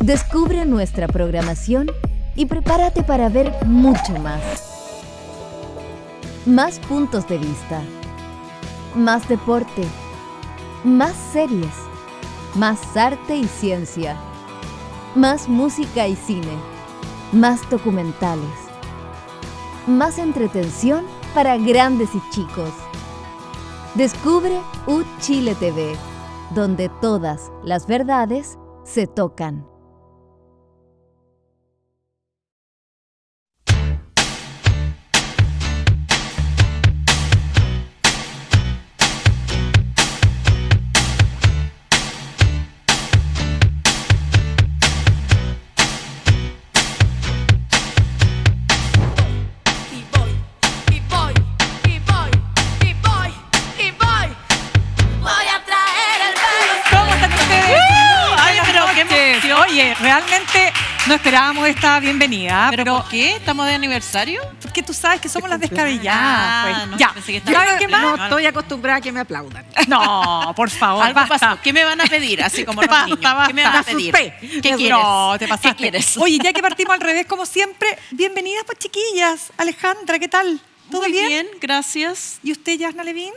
Descubre nuestra programación y prepárate para ver mucho más. Más puntos de vista, más deporte, más series, más arte y ciencia, más música y cine, más documentales, más entretención para grandes y chicos. Descubre UChile TV, donde todas las verdades se tocan. Oye, realmente no esperábamos esta bienvenida. ¿Pero por qué? ¿Estamos de aniversario? Porque tú sabes que somos las descabelladas. Pues. Ya, ¿saben qué más? No estoy acostumbrada a que me aplaudan. No, por favor, Algo basta. pasó. ¿Qué me van a pedir? Así como los niños. ¿Qué me van a pedir? ¿Qué quieres? No, te pasaste. ¿Qué quieres? Oye, ya que partimos al revés, como siempre, bienvenidas pues chiquillas. Alejandra, ¿qué tal? ¿Todo Muy bien? bien, gracias. ¿Y usted, Yasna Levín?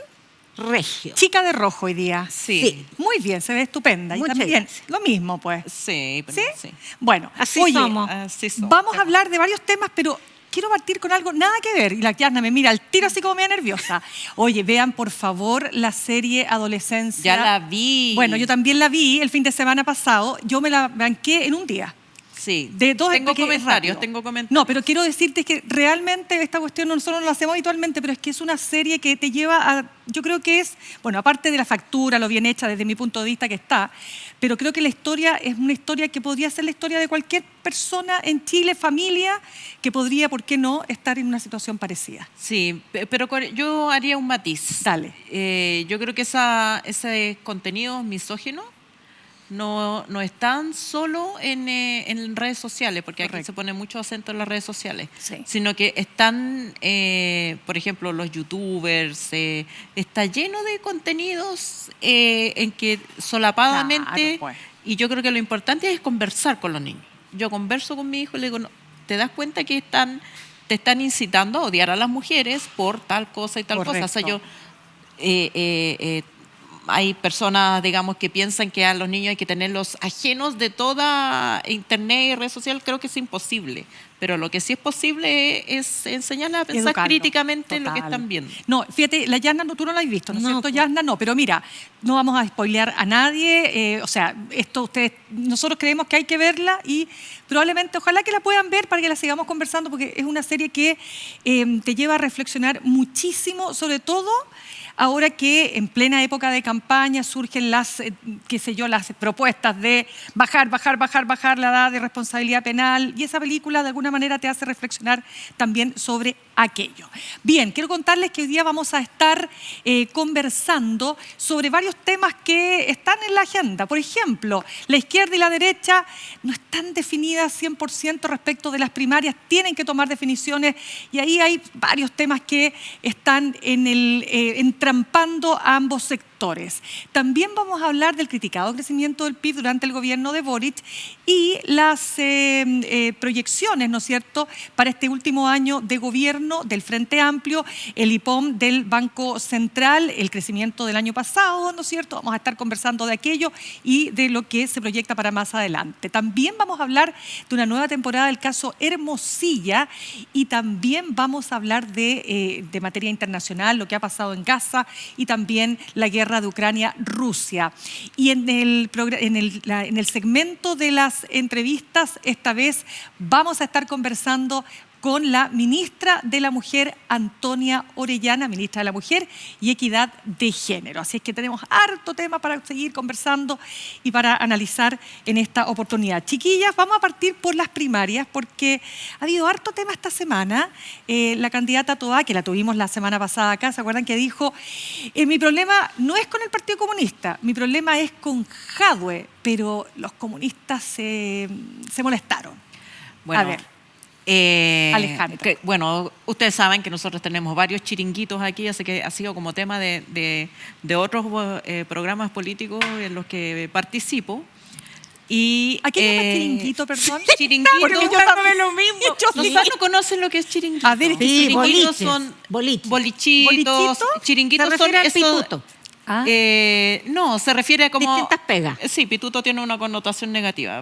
Regio. Chica de rojo hoy día. Sí. Muy bien, se ve estupenda. Muchas y también gracias. lo mismo, pues. Sí, ¿Sí? sí. Bueno, Así oye, somos. Así somos. vamos a hablar de varios temas, pero quiero partir con algo nada que ver. Y la Yasna me mira al tiro así como media nerviosa. Oye, vean por favor la serie Adolescencia. Ya la vi. Bueno, yo también la vi el fin de semana pasado. Yo me la banqué en un día. Sí. De dos, tengo porque es comentarios, rápido. tengo comentarios. No, pero quiero decirte que realmente esta cuestión nosotros no la hacemos habitualmente, pero es que es una serie que te lleva a, yo creo que es, bueno, aparte de la factura, lo bien hecha desde mi punto de vista que está, pero creo que la historia es una historia que podría ser la historia de cualquier persona en Chile, familia, que podría, ¿por qué no?, estar en una situación parecida. Sí, pero yo haría un matiz. Dale. Yo creo que ese contenido misógino no están solo en redes sociales, porque aquí Correcto. se pone mucho acento en las redes sociales, Sí. sino que están, por ejemplo, los youtubers, está lleno de contenidos en que solapadamente, Claro, pues. y yo creo que lo importante es conversar con los niños. Yo converso con mi hijo y le digo, no, ¿te das cuenta que te están incitando a odiar a las mujeres por tal cosa y tal cosa? O sea, yo... hay personas, digamos, que piensan que a los niños hay que tenerlos ajenos de toda internet y red social. Creo que es imposible. Pero lo que sí es posible es enseñarles a pensar Educarlo. críticamente en lo que Total. están viendo. No, fíjate, la Yasna tú no la has visto, ¿no es No, cierto, pues. Yasna? No, pero mira, no vamos a spoilear a nadie, o sea, nosotros creemos que hay que verla y probablemente, ojalá que la puedan ver para que la sigamos conversando, porque es una serie que te lleva a reflexionar muchísimo, sobre todo ahora que en plena época de campaña surgen las propuestas de bajar la edad de responsabilidad penal, y esa película de alguna manera te hace reflexionar también sobre aquello. Bien, quiero contarles que hoy día vamos a estar conversando sobre varios temas que están en la agenda. Por ejemplo, la izquierda y la derecha no están definidas 100% respecto de las primarias, tienen que tomar definiciones, y ahí hay varios temas que están entrampando a ambos sectores. También vamos a hablar del criticado crecimiento del PIB durante el gobierno de Boric y las proyecciones, ¿no es cierto?, para este último año de gobierno del Frente Amplio, el IPOM del Banco Central, el crecimiento del año pasado, ¿no es cierto? Vamos a estar conversando de aquello y de lo que se proyecta para más adelante. También vamos a hablar de una nueva temporada del caso Hermosilla, y también vamos a hablar de materia internacional, lo que ha pasado en Gaza y también la guerra de Ucrania-Rusia. Y en el segmento de las entrevistas, esta vez vamos a estar conversando con la ministra de la Mujer, Antonia Orellana, ministra de la Mujer y Equidad de Género. Así es que tenemos harto tema para seguir conversando y para analizar en esta oportunidad. Chiquillas, vamos a partir por las primarias porque ha habido harto tema esta semana. La candidata Toá, que la tuvimos la semana pasada acá, ¿se acuerdan que dijo? Mi problema no es con el Partido Comunista, mi problema es con Jadwe, pero los comunistas se molestaron. Bueno, a ver. Alejandra. Bueno, ustedes saben que nosotros tenemos varios chiringuitos aquí, así que ha sido como tema de otros programas políticos en los que participo. Y, ¿A qué llama chiringuito, perdón? Chiringuito. Porque yo también lo mismo. Quizás no conocen lo que es chiringuito. A ver, es que Sí, chiringuitos boliches, son boliches. bolichitos. ¿Bolichito? Chiringuitos Se son refiere al esos- pituto. Ah. No, se refiere a como... Distintas pegas. Sí, pituto tiene una connotación negativa.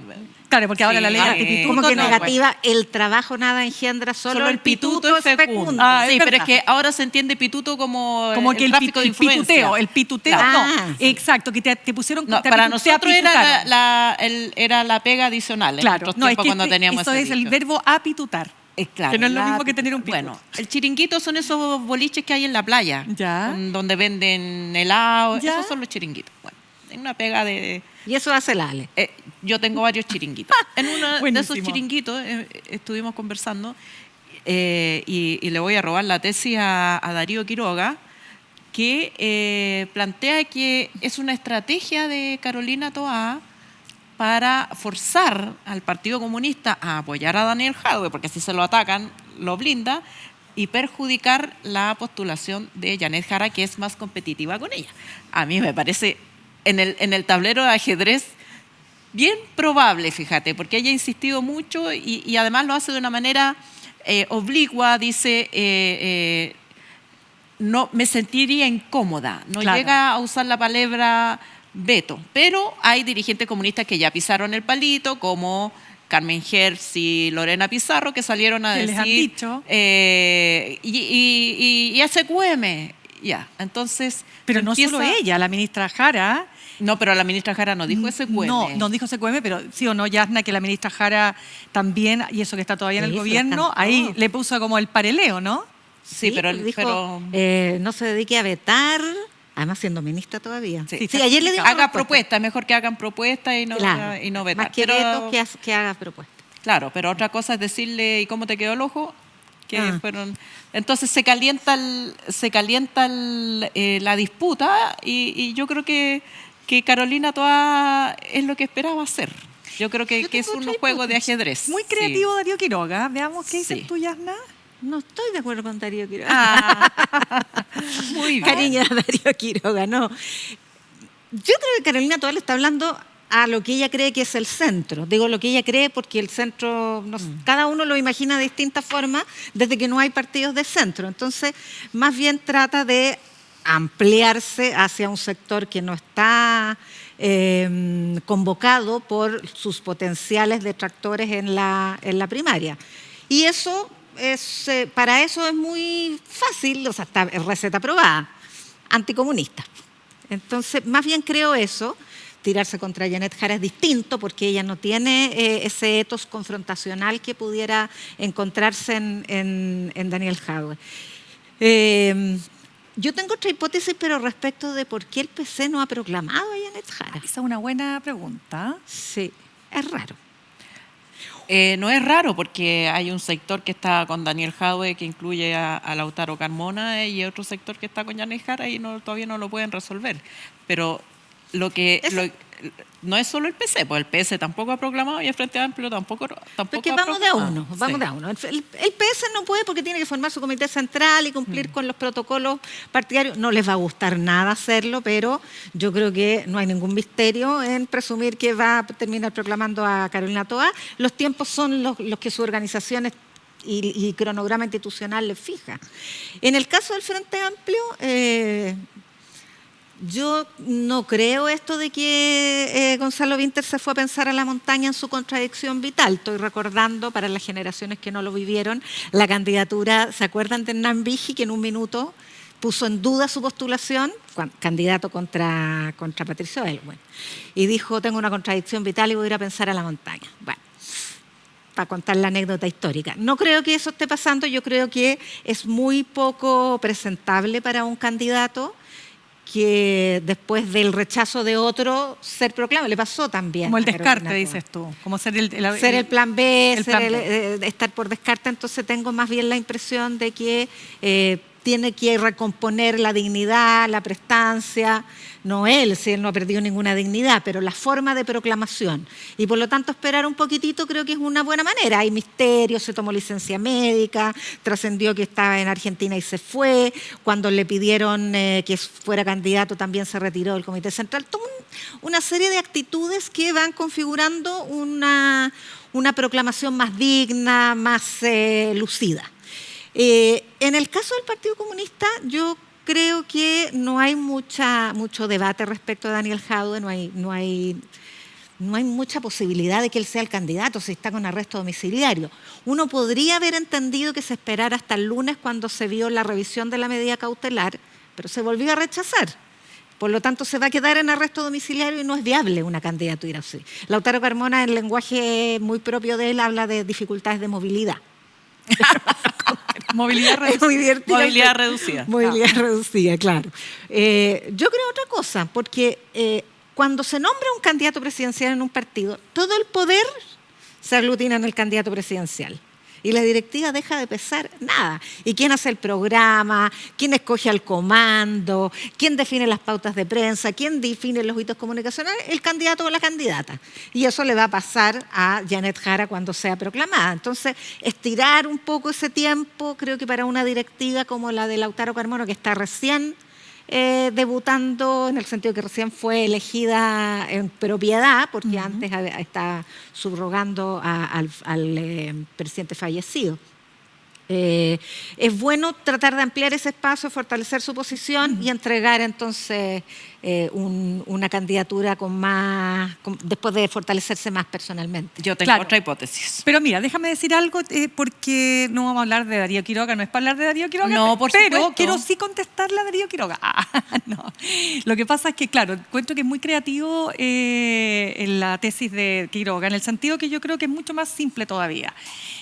Claro, porque ahora Sí, la ley ah, antipituto Como que no, negativa, el trabajo nada engendra, solo el pituto es fecundo. Ah, sí, es pero verdad. es que ahora se entiende pituto como, Como que el tráfico de influencia. pituteo, el pituteo. Claro. Ah, No, sí. exacto, que te pusieron... No, te para te nosotros era apitutaron. era la pega adicional en Claro, nuestros no, es tiempos que cuando teníamos eso ese es el dicho. verbo apitutar. Claro, que no es lo la- mismo que tener un pituto. Bueno, el chiringuito son esos boliches que hay en la playa, Ya. donde venden helado, Ya. esos son los chiringuitos. Bueno, es una pega de... Y eso hace la Ale. yo tengo varios chiringuitos. En uno de Buenísimo. esos chiringuitos estuvimos conversando y le voy a robar la tesis a Darío Quiroga, que plantea que es una estrategia de Carolina Toá para forzar al Partido Comunista a apoyar a Daniel Jadwe, porque si se lo atacan, lo blinda, y perjudicar la postulación de Janet Jara, que es más competitiva con ella. A mí me parece, en el tablero de ajedrez, bien probable, fíjate, porque ella ha insistido mucho y además lo hace de una manera oblicua, dice... no me sentiría incómoda, no Claro. llega a usar la palabra veto, pero hay dirigentes comunistas que ya pisaron el palito, como Carmen Gers y Lorena Pizarro, que salieron a Que decir les han dicho. y SQM, ya, entonces... Pero no empieza- solo ella, la ministra Jara... No, pero la ministra Jara no dijo SQM. No dijo SQM, pero sí o no, Yasna, que la ministra Jara también, y eso que está todavía en el Sí, gobierno, están ahí todos. le puso como el pareleo, ¿no? Sí, pero... dijo, no se dedique a vetar, además siendo ministra todavía. Sí. Sí, ayer le dijo haga respuesta. propuestas, mejor que hagan propuestas y no, Claro, y no vetar. más que Pero- vetos que haga propuestas. Claro, pero otra cosa es decirle, ¿y cómo te quedó el ojo? Que Ah. fueron... Entonces se calienta la disputa y yo creo que Carolina Toá es lo que esperaba hacer. Yo creo que es tengo un otra juego de hipótesis. ajedrez. Muy Sí. creativo Darío Quiroga. Veamos qué dices Sí. tú, Yasna. No estoy de acuerdo con Darío Quiroga. Ah, muy bien. Cariño a Darío Quiroga, no. Yo creo que Carolina Toá le está hablando a lo que ella cree que es el centro. Digo lo que ella cree porque el centro, cada uno lo imagina de distintas formas desde que no hay partidos de centro. Entonces, más bien trata de ampliarse hacia un sector que no está convocado por sus potenciales detractores en la primaria. Y eso es, para eso es muy fácil, o sea, está receta probada, anticomunista. Entonces, más bien creo eso. Tirarse contra Janet Jara es distinto porque ella no tiene ese etos confrontacional que pudiera encontrarse en Daniel Jadwe. Yo tengo otra hipótesis, pero respecto de por qué el PC no ha proclamado a Janet Jara. Esa es una buena pregunta. Sí, es raro. No es raro porque hay un sector que está con Daniel Jadwe que incluye a Lautaro Carmona y otro sector que está con Janet Jara y todavía no lo pueden resolver. Pero no es solo el PC, pues el PC tampoco ha proclamado y el Frente Amplio tampoco Porque ha vamos de a proclamado. uno, vamos Sí. de a uno. El PS no puede porque tiene que formar su comité central y cumplir con los protocolos partidarios. No les va a gustar nada hacerlo, pero yo creo que no hay ningún misterio en presumir que va a terminar proclamando a Carolina Toá. Los tiempos son los que su organización y cronograma institucional les fija. En el caso del Frente Amplio, yo no creo esto de que Gonzalo Vinter se fue a pensar a la montaña en su contradicción vital. Estoy recordando, para las generaciones que no lo vivieron, la candidatura, ¿se acuerdan de Hernán Vigi, que en un minuto puso en duda su postulación, candidato contra Patricio Elwin, y dijo, tengo una contradicción vital y voy a ir a pensar a la montaña? Bueno, para contar la anécdota histórica. No creo que eso esté pasando, yo creo que es muy poco presentable para un candidato que después del rechazo de otro ser proclamado. Le pasó también. Como el a Carolina descarte, Toá. dices tú. Como ser el Ser el plan B, el ser plan B. estar por descarte. Entonces tengo más bien la impresión de que tiene que recomponer la dignidad, la prestancia, no él, si él no ha perdido ninguna dignidad, pero la forma de proclamación. Y por lo tanto esperar un poquitito creo que es una buena manera. Hay misterios, se tomó licencia médica, trascendió que estaba en Argentina y se fue, cuando le pidieron que fuera candidato también se retiró del Comité Central. Toda una serie de actitudes que van configurando una proclamación más digna, más lucida. En el caso del Partido Comunista, yo creo que no hay mucho debate respecto a Daniel Jadue, no hay mucha posibilidad de que él sea el candidato si está con arresto domiciliario. Uno podría haber entendido que se esperara hasta el lunes cuando se vio la revisión de la medida cautelar, pero se volvió a rechazar. Por lo tanto, se va a quedar en arresto domiciliario y no es viable una candidatura así. Lautaro Carmona, en lenguaje muy propio de él, habla de dificultades de movilidad. Movilidad reducida. Movilidad reducida, claro. Yo creo otra cosa, porque cuando se nombra un candidato presidencial en un partido, todo el poder se aglutina en el candidato presidencial. Y la directiva deja de pesar nada. ¿Y quién hace el programa? ¿Quién escoge al comando? ¿Quién define las pautas de prensa? ¿Quién define los hitos comunicacionales? El candidato o la candidata. Y eso le va a pasar a Janet Jara cuando sea proclamada. Entonces, estirar un poco ese tiempo, creo que para una directiva como la de Lautaro Carmona, que está recién debutando, en el sentido que recién fue elegida en propiedad, porque antes estaba subrogando al presidente fallecido. Es bueno tratar de ampliar ese espacio, fortalecer su posición y entregar entonces una candidatura después de fortalecerse más personalmente. Yo tengo otra hipótesis. Pero mira, déjame decir algo, porque no vamos a hablar de Darío Quiroga, no es para hablar de Darío Quiroga, no, por pero supuesto. quiero sí contestarle a Darío Quiroga. No. Lo que pasa es que, claro, encuentro que es muy creativo en la tesis de Quiroga, en el sentido que yo creo que es mucho más simple todavía.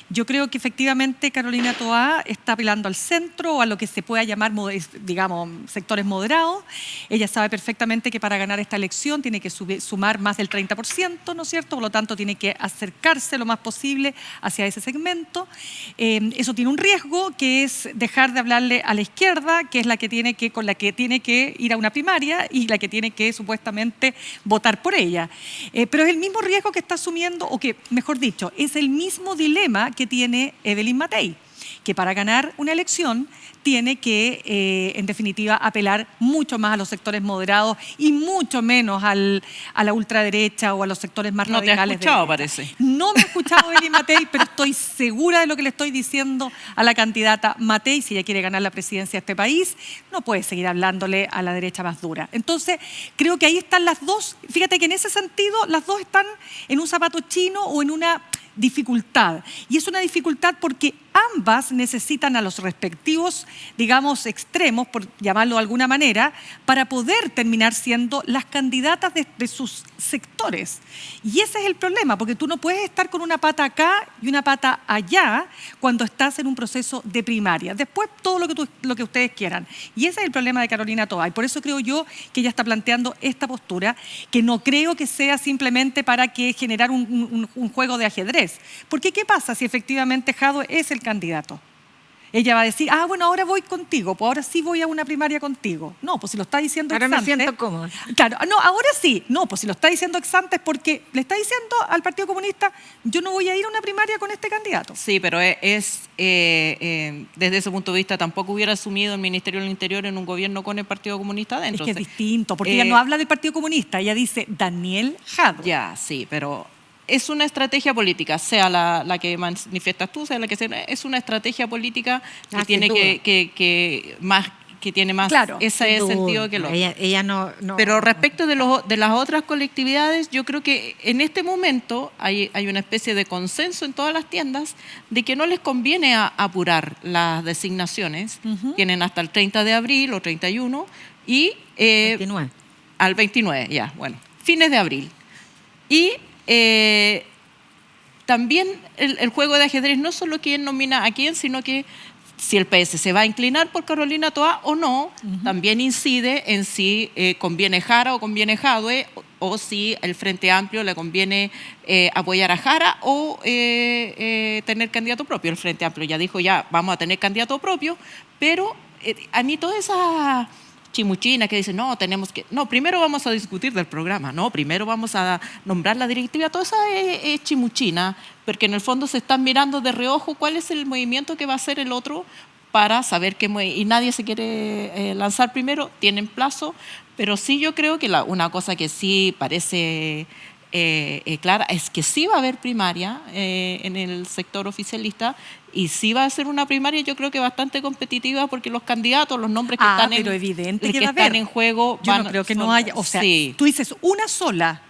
Yo creo que efectivamente Carolina Toá está apelando al centro o a lo que se pueda llamar, digamos, sectores moderados. Ella sabe perfectamente que para ganar esta elección tiene que sumar más del 30%, ¿no es cierto? Por lo tanto, tiene que acercarse lo más posible hacia ese segmento. Eso tiene un riesgo, que es dejar de hablarle a la izquierda, que es con la que tiene que ir a una primaria y la que tiene que supuestamente votar por ella. Pero es el mismo riesgo que está asumiendo, o que, mejor dicho, es el mismo dilema que tiene Evelyn Matei, que para ganar una elección tiene que, en definitiva, apelar mucho más a los sectores moderados y mucho menos a la ultraderecha o a los sectores más radicales. No te has escuchado, parece. No me ha escuchado Evelyn Matei, pero estoy segura de lo que le estoy diciendo a la candidata Matei. Si ella quiere ganar la presidencia de este país, no puede seguir hablándole a la derecha más dura. Entonces, creo que ahí están las dos. Fíjate que en ese sentido, las dos están en un zapato chino o en una dificultad. Y es una dificultad porque ambas necesitan a los respectivos, digamos, extremos, por llamarlo de alguna manera, para poder terminar siendo las candidatas de sus sectores. Y ese es el problema, porque tú no puedes estar con una pata acá y una pata allá cuando estás en un proceso de primaria. Después todo lo que ustedes quieran. Y ese es el problema de Carolina Toá. Y por eso creo yo que ella está planteando esta postura, que no creo que sea simplemente para generar un juego de ajedrez. Porque ¿qué pasa si efectivamente Jadue es el candidato? Ella va a decir, bueno, ahora voy contigo, pues ahora sí voy a una primaria contigo. No, pues si lo está diciendo ahora ex ante. Me siento cómoda. Claro, no, ahora sí. No, pues si lo está diciendo ex ante es porque le está diciendo al Partido Comunista, yo no voy a ir a una primaria con este candidato. Sí, pero desde ese punto de vista tampoco hubiera asumido el Ministerio del Interior en un gobierno con el Partido Comunista adentro. Es que es distinto, porque ella no habla del Partido Comunista, ella dice Daniel Jadue. Ya, sí, pero es una estrategia política, sea la que manifiestas tú, sea la que sea, es una estrategia política que tiene que tiene más claro, ese sentido que lo otro. Ella no. Pero respecto de las otras colectividades, yo creo que en este momento hay una especie de consenso en todas las tiendas de que no les conviene apurar las designaciones. Tienen hasta el 30 de abril o 31 y 29. Al 29, ya, bueno, fines de abril. Y también el juego de ajedrez no solo quién nomina a quién, sino que si el PS se va a inclinar por Carolina Toá o no, también incide en si conviene Jara o conviene Jadue, o si el Frente Amplio le conviene apoyar a Jara o tener candidato propio. El Frente Amplio ya dijo, ya vamos a tener candidato propio, pero a mí toda esa chimuchina que dicen, no, primero vamos a discutir del programa, no, primero vamos a nombrar la directiva, toda esa es chimuchina, porque en el fondo se están mirando de reojo cuál es el movimiento que va a hacer el otro para saber qué y nadie se quiere lanzar primero, tienen plazo, pero sí yo creo que una cosa que sí parece clara es que sí va a haber primaria en el sector oficialista y sí va a ser una primaria yo creo que bastante competitiva porque los candidatos, los nombres que están, pero evidente que están en juego yo no creo que no haya, o sea, sí. Tú dices una sola.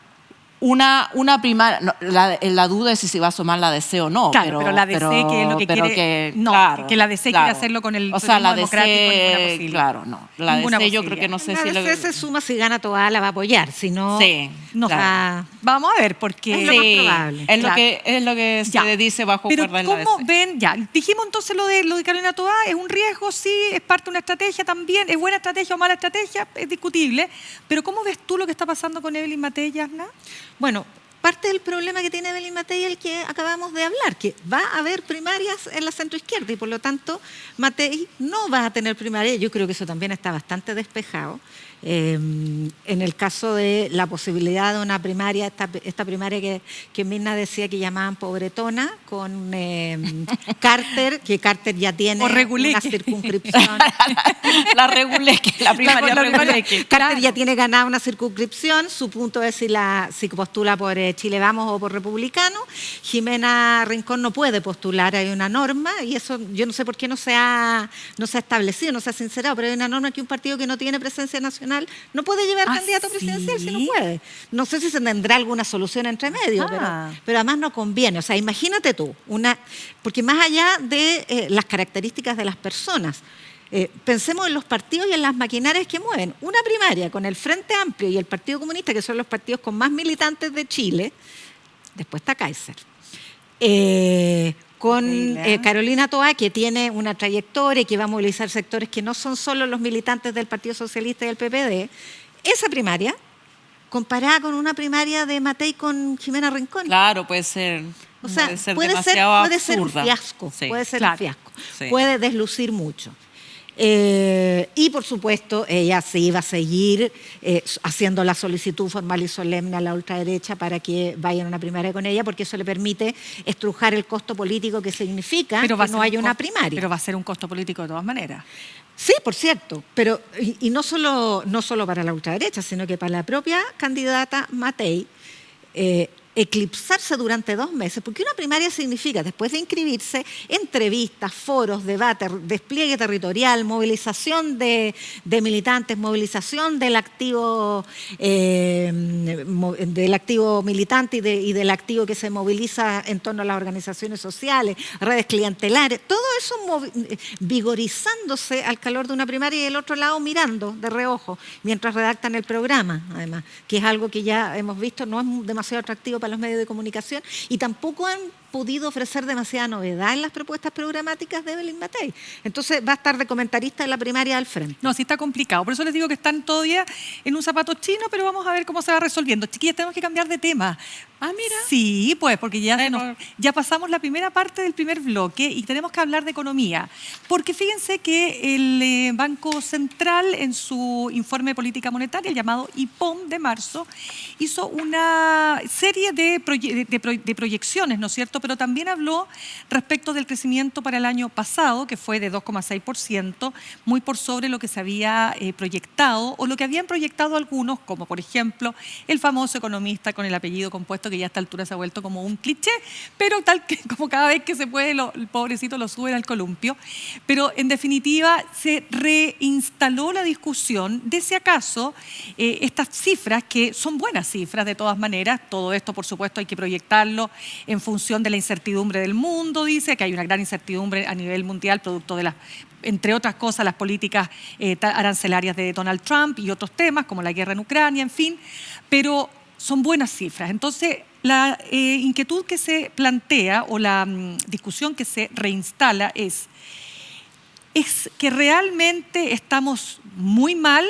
Una primaria, no, la duda es si se va a sumar la DC o no. Claro, pero la DC que es lo que quiere, que la DC quiere hacerlo con el la democrático, claro, no. La DC yo creo que no sé si... La DC se suma, si gana toda la va a apoyar, si no... Sí, no claro. Vamos a ver, porque... Es lo más probable. Es lo que se dice bajo cuerda en la DC. Pero ¿cómo ven? Ya, dijimos entonces lo de Carolina Toá, es un riesgo, sí, es parte de una estrategia también, es buena estrategia o mala estrategia, es discutible, pero ¿cómo ves tú lo que está pasando con Evelyn Matei, Yasna? Bueno, parte del problema que tiene Evelyn Matei es el que acabamos de hablar, que va a haber primarias en la centroizquierda y por lo tanto Matei no va a tener primaria. Yo creo que eso también está bastante despejado. En el caso de la posibilidad de una primaria, esta primaria que Mirna decía que llamaban pobretona, con Carter, que Carter ya tiene una circunscripción. La Reguleque, la primaria Reguleque. Carter ya tiene ganada una circunscripción, su punto es si postula por Chile Vamos o por Republicano. Jimena Rincón no puede postular, hay una norma, y eso yo no sé por qué no se ha establecido, no se ha sincerado, pero hay una norma que un partido que no tiene presencia nacional no puede llevar candidato presidencial si no puede. No sé si se tendrá alguna solución entre medio, pero además no conviene. O sea, imagínate tú, porque más allá de las características de las personas, pensemos en los partidos y en las maquinarias que mueven. Una primaria con el Frente Amplio y el Partido Comunista, que son los partidos con más militantes de Chile, después está Kaiser. Con Carolina Toá, que tiene una trayectoria y que va a movilizar sectores que no son solo los militantes del Partido Socialista y del PPD, esa primaria, comparada con una primaria de Matei con Jimena Rincón. Claro, puede ser. O sea, puede ser un fiasco, sí. puede ser un fiasco, sí. Puede deslucir mucho. Y por supuesto ella sí va a seguir haciendo la solicitud formal y solemne a la ultraderecha para que vayan a una primaria con ella, porque eso le permite estrujar el costo político que significa que no haya una primaria. Pero va a ser un costo político de todas maneras. Sí, por cierto, pero y no solo para la ultraderecha, sino que para la propia candidata Matei, eclipsarse durante 2 meses, porque una primaria significa, después de inscribirse, entrevistas, foros, debates, despliegue territorial, movilización de militantes, movilización del activo militante y del activo que se moviliza en torno a las organizaciones sociales, redes clientelares, todo eso vigorizándose al calor de una primaria y el otro lado mirando de reojo mientras redactan el programa, además, que es algo que ya hemos visto, no es demasiado atractivo para los medios de comunicación y tampoco han podido ofrecer demasiada novedad en las propuestas programáticas de Evelyn Matei. Entonces va a estar de comentarista en la primaria al frente. No, sí está complicado. Por eso les digo que están todavía en un zapato chino, pero vamos a ver cómo se va resolviendo. Chiquillas, tenemos que cambiar de tema. Mira. Sí, pues, porque ya pasamos la primera parte del primer bloque y tenemos que hablar de economía. Porque fíjense que el Banco Central, en su informe de política monetaria, el llamado IPOM de marzo, hizo una serie de proyecciones, ¿no es cierto?, pero también habló respecto del crecimiento para el año pasado, que fue de 2,6%, muy por sobre lo que se había proyectado, o lo que habían proyectado algunos, como por ejemplo el famoso economista con el apellido compuesto, que ya a esta altura se ha vuelto como un cliché, pero tal que como cada vez que se puede, el pobrecito lo suben al columpio. Pero en definitiva se reinstaló la discusión de si acaso estas cifras, que son buenas cifras de todas maneras, todo esto por supuesto hay que proyectarlo en función de la incertidumbre del mundo, dice que hay una gran incertidumbre a nivel mundial producto de entre otras cosas, las políticas arancelarias de Donald Trump y otros temas como la guerra en Ucrania, en fin, pero son buenas cifras. Entonces, la inquietud que se plantea o la discusión que se reinstala es que realmente estamos muy mal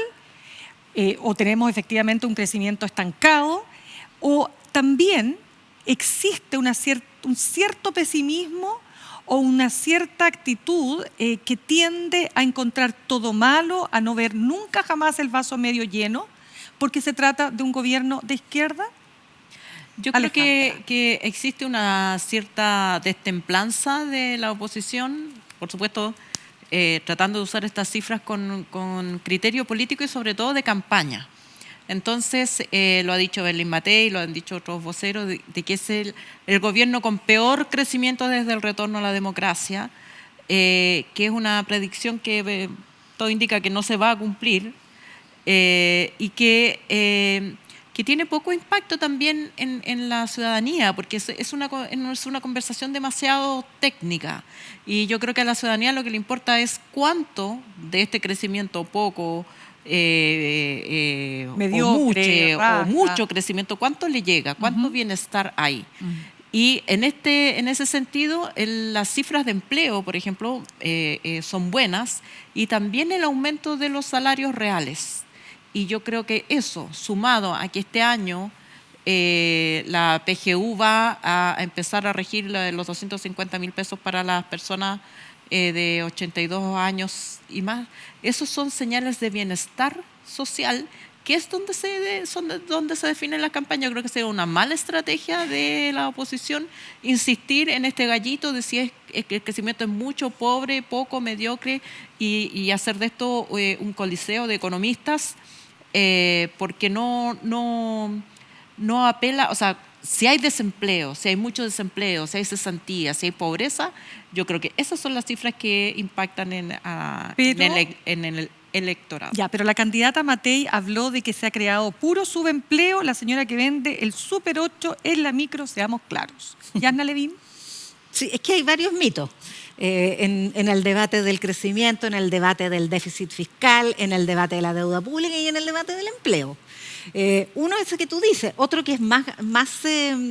o tenemos efectivamente un crecimiento estancado, o también existe un cierto pesimismo o una cierta actitud que tiende a encontrar todo malo, a no ver nunca jamás el vaso medio lleno, porque se trata de un gobierno de izquierda? Yo creo que existe una cierta destemplanza de la oposición, por supuesto, tratando de usar estas cifras con criterio político y sobre todo de campaña. Entonces, lo ha dicho Berlín Matei, lo han dicho otros voceros, de que es el gobierno con peor crecimiento desde el retorno a la democracia, que es una predicción que todo indica que no se va a cumplir, y que tiene poco impacto también en la ciudadanía, porque es una conversación demasiado técnica. Y yo creo que a la ciudadanía lo que le importa es cuánto de este crecimiento poco, mediocre, o mucho crecimiento, cuánto le llega, cuánto bienestar hay. Y en ese sentido, las cifras de empleo, por ejemplo, son buenas, y también el aumento de los salarios reales. Y yo creo que eso, sumado a que este año la PGU va a empezar a regir los 250.000 pesos para las personas de 82 años y más, esos son señales de bienestar social, que es donde se define la campaña. Yo creo que sería una mala estrategia de la oposición insistir en este gallito de si es que el crecimiento es mucho, pobre, poco, mediocre, y hacer de esto un coliseo de economistas, porque no apela, o sea, si hay desempleo, si hay mucho desempleo, si hay cesantía, si hay pobreza, yo creo que esas son las cifras que impactan en el electorado. Ya, pero la candidata Matei habló de que se ha creado puro subempleo, la señora que vende el Super 8 en la micro, seamos claros. ¿Yasna Levin? Sí, es que hay varios mitos en el debate del crecimiento, en el debate del déficit fiscal, en el debate de la deuda pública y en el debate del empleo. Uno es el que tú dices, otro que es más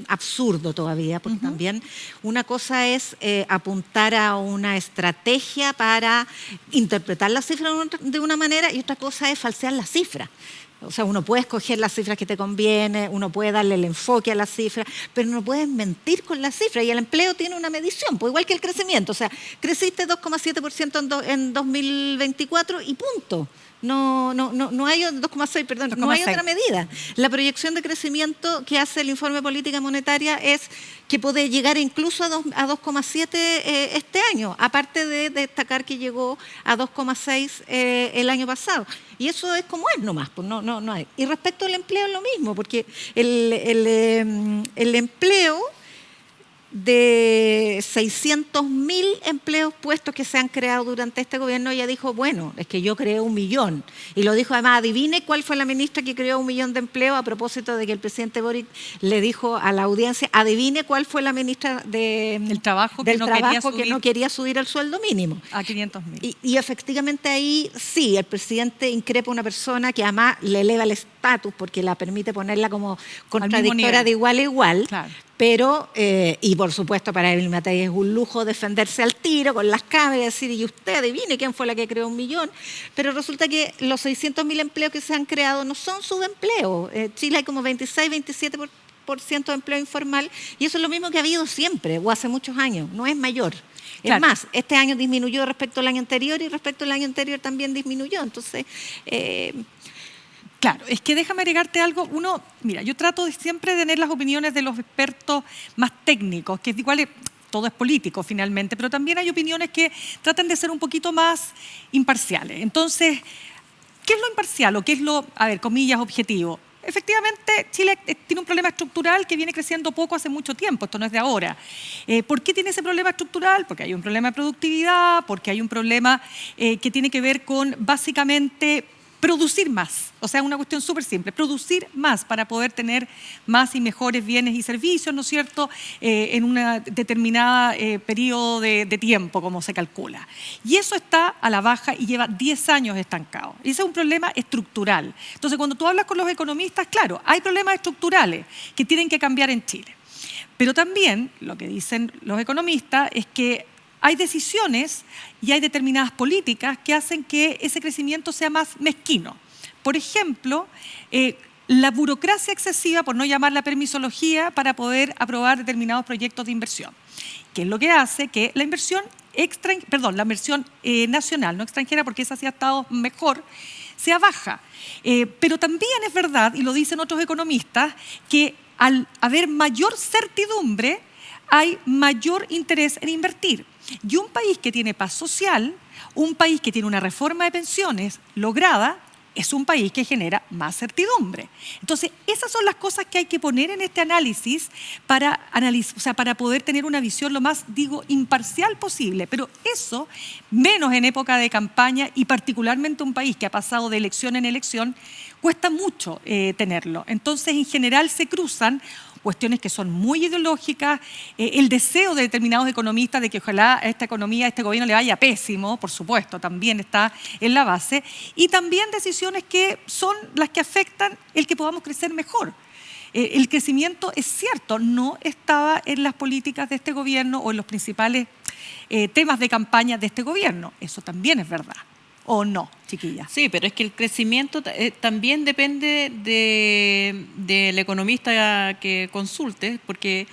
absurdo todavía, porque también una cosa es apuntar a una estrategia para interpretar las cifras de una manera, y otra cosa es falsear las cifras. O sea, uno puede escoger las cifras que te conviene, uno puede darle el enfoque a las cifras, pero no puedes mentir con las cifras. Y el empleo tiene una medición, pues igual que el crecimiento. O sea, creciste 2,7% en 2024 y punto. No hay 2,6, perdón, 2,6. No hay otra medida. La proyección de crecimiento que hace el informe Política Monetaria es que puede llegar incluso a 2,7 este año, aparte de destacar que llegó a 2,6 el año pasado. Y eso es como es nomás, pues no hay. Y respecto al empleo es lo mismo, porque el empleo de 600.000 empleos puestos que se han creado durante este gobierno, ella dijo, bueno, es que yo creé 1 millón. Y lo dijo además, adivine cuál fue la ministra que creó 1 millón de empleos, a propósito de que el presidente Boric le dijo a la audiencia, adivine cuál fue la ministra del trabajo que no quería subir el sueldo mínimo. A 500.000. Y efectivamente ahí sí, el presidente increpa a una persona que además le eleva el estatus porque la permite ponerla como contradictora de igual a igual. Claro. Pero, y por supuesto para Berlín Matei es un lujo defenderse al tiro con las cámaras y decir, y usted adivine quién fue la que creó 1 millón. Pero resulta que los 600.000 empleos que se han creado no son subempleos. Chile hay como 26-27% de empleo informal, y eso es lo mismo que ha habido siempre o hace muchos años, no es mayor. Claro. Es más, este año disminuyó respecto al año anterior y respecto al año anterior también disminuyó. Entonces... Claro, es que déjame agregarte algo. Mira, yo trato de siempre tener las opiniones de los expertos más técnicos, que igual todo es político finalmente, pero también hay opiniones que tratan de ser un poquito más imparciales. Entonces, ¿qué es lo imparcial o qué es lo, comillas, objetivo? Efectivamente, Chile tiene un problema estructural que viene creciendo poco hace mucho tiempo, esto no es de ahora. ¿Por qué tiene ese problema estructural? Porque hay un problema de productividad, porque hay un problema que tiene que ver con, básicamente, producir más. O sea, una cuestión súper simple, producir más para poder tener más y mejores bienes y servicios, ¿no es cierto?, en una determinada periodo de tiempo, como se calcula. Y eso está a la baja y lleva 10 años estancado. Y ese es un problema estructural. Entonces, cuando tú hablas con los economistas, claro, hay problemas estructurales que tienen que cambiar en Chile. Pero también, lo que dicen los economistas es que hay decisiones y hay determinadas políticas que hacen que ese crecimiento sea más mezquino. Por ejemplo, la burocracia excesiva, por no llamarla permisología, para poder aprobar determinados proyectos de inversión. ¿Qué es lo que hace? Que la inversión nacional, no extranjera, porque esa sí ha estado mejor, sea baja. Pero también es verdad, y lo dicen otros economistas, que al haber mayor certidumbre, hay mayor interés en invertir. Y un país que tiene paz social, un país que tiene una reforma de pensiones lograda, es un país que genera más certidumbre. Entonces, esas son las cosas que hay que poner en este análisis para poder tener una visión lo más, imparcial posible. Pero eso, menos en época de campaña y particularmente un país que ha pasado de elección en elección, cuesta mucho tenerlo. Entonces, en general se cruzan cuestiones que son muy ideológicas, el deseo de determinados economistas de que ojalá a esta economía, a este gobierno le vaya pésimo, por supuesto, también está en la base, y también decisiones que son las que afectan el que podamos crecer mejor. El crecimiento, es cierto, no estaba en las políticas de este gobierno o en los principales temas de campaña de este gobierno, eso también es verdad. ¿O no, chiquilla? Sí, pero es que el crecimiento también depende del economista que consulte, porque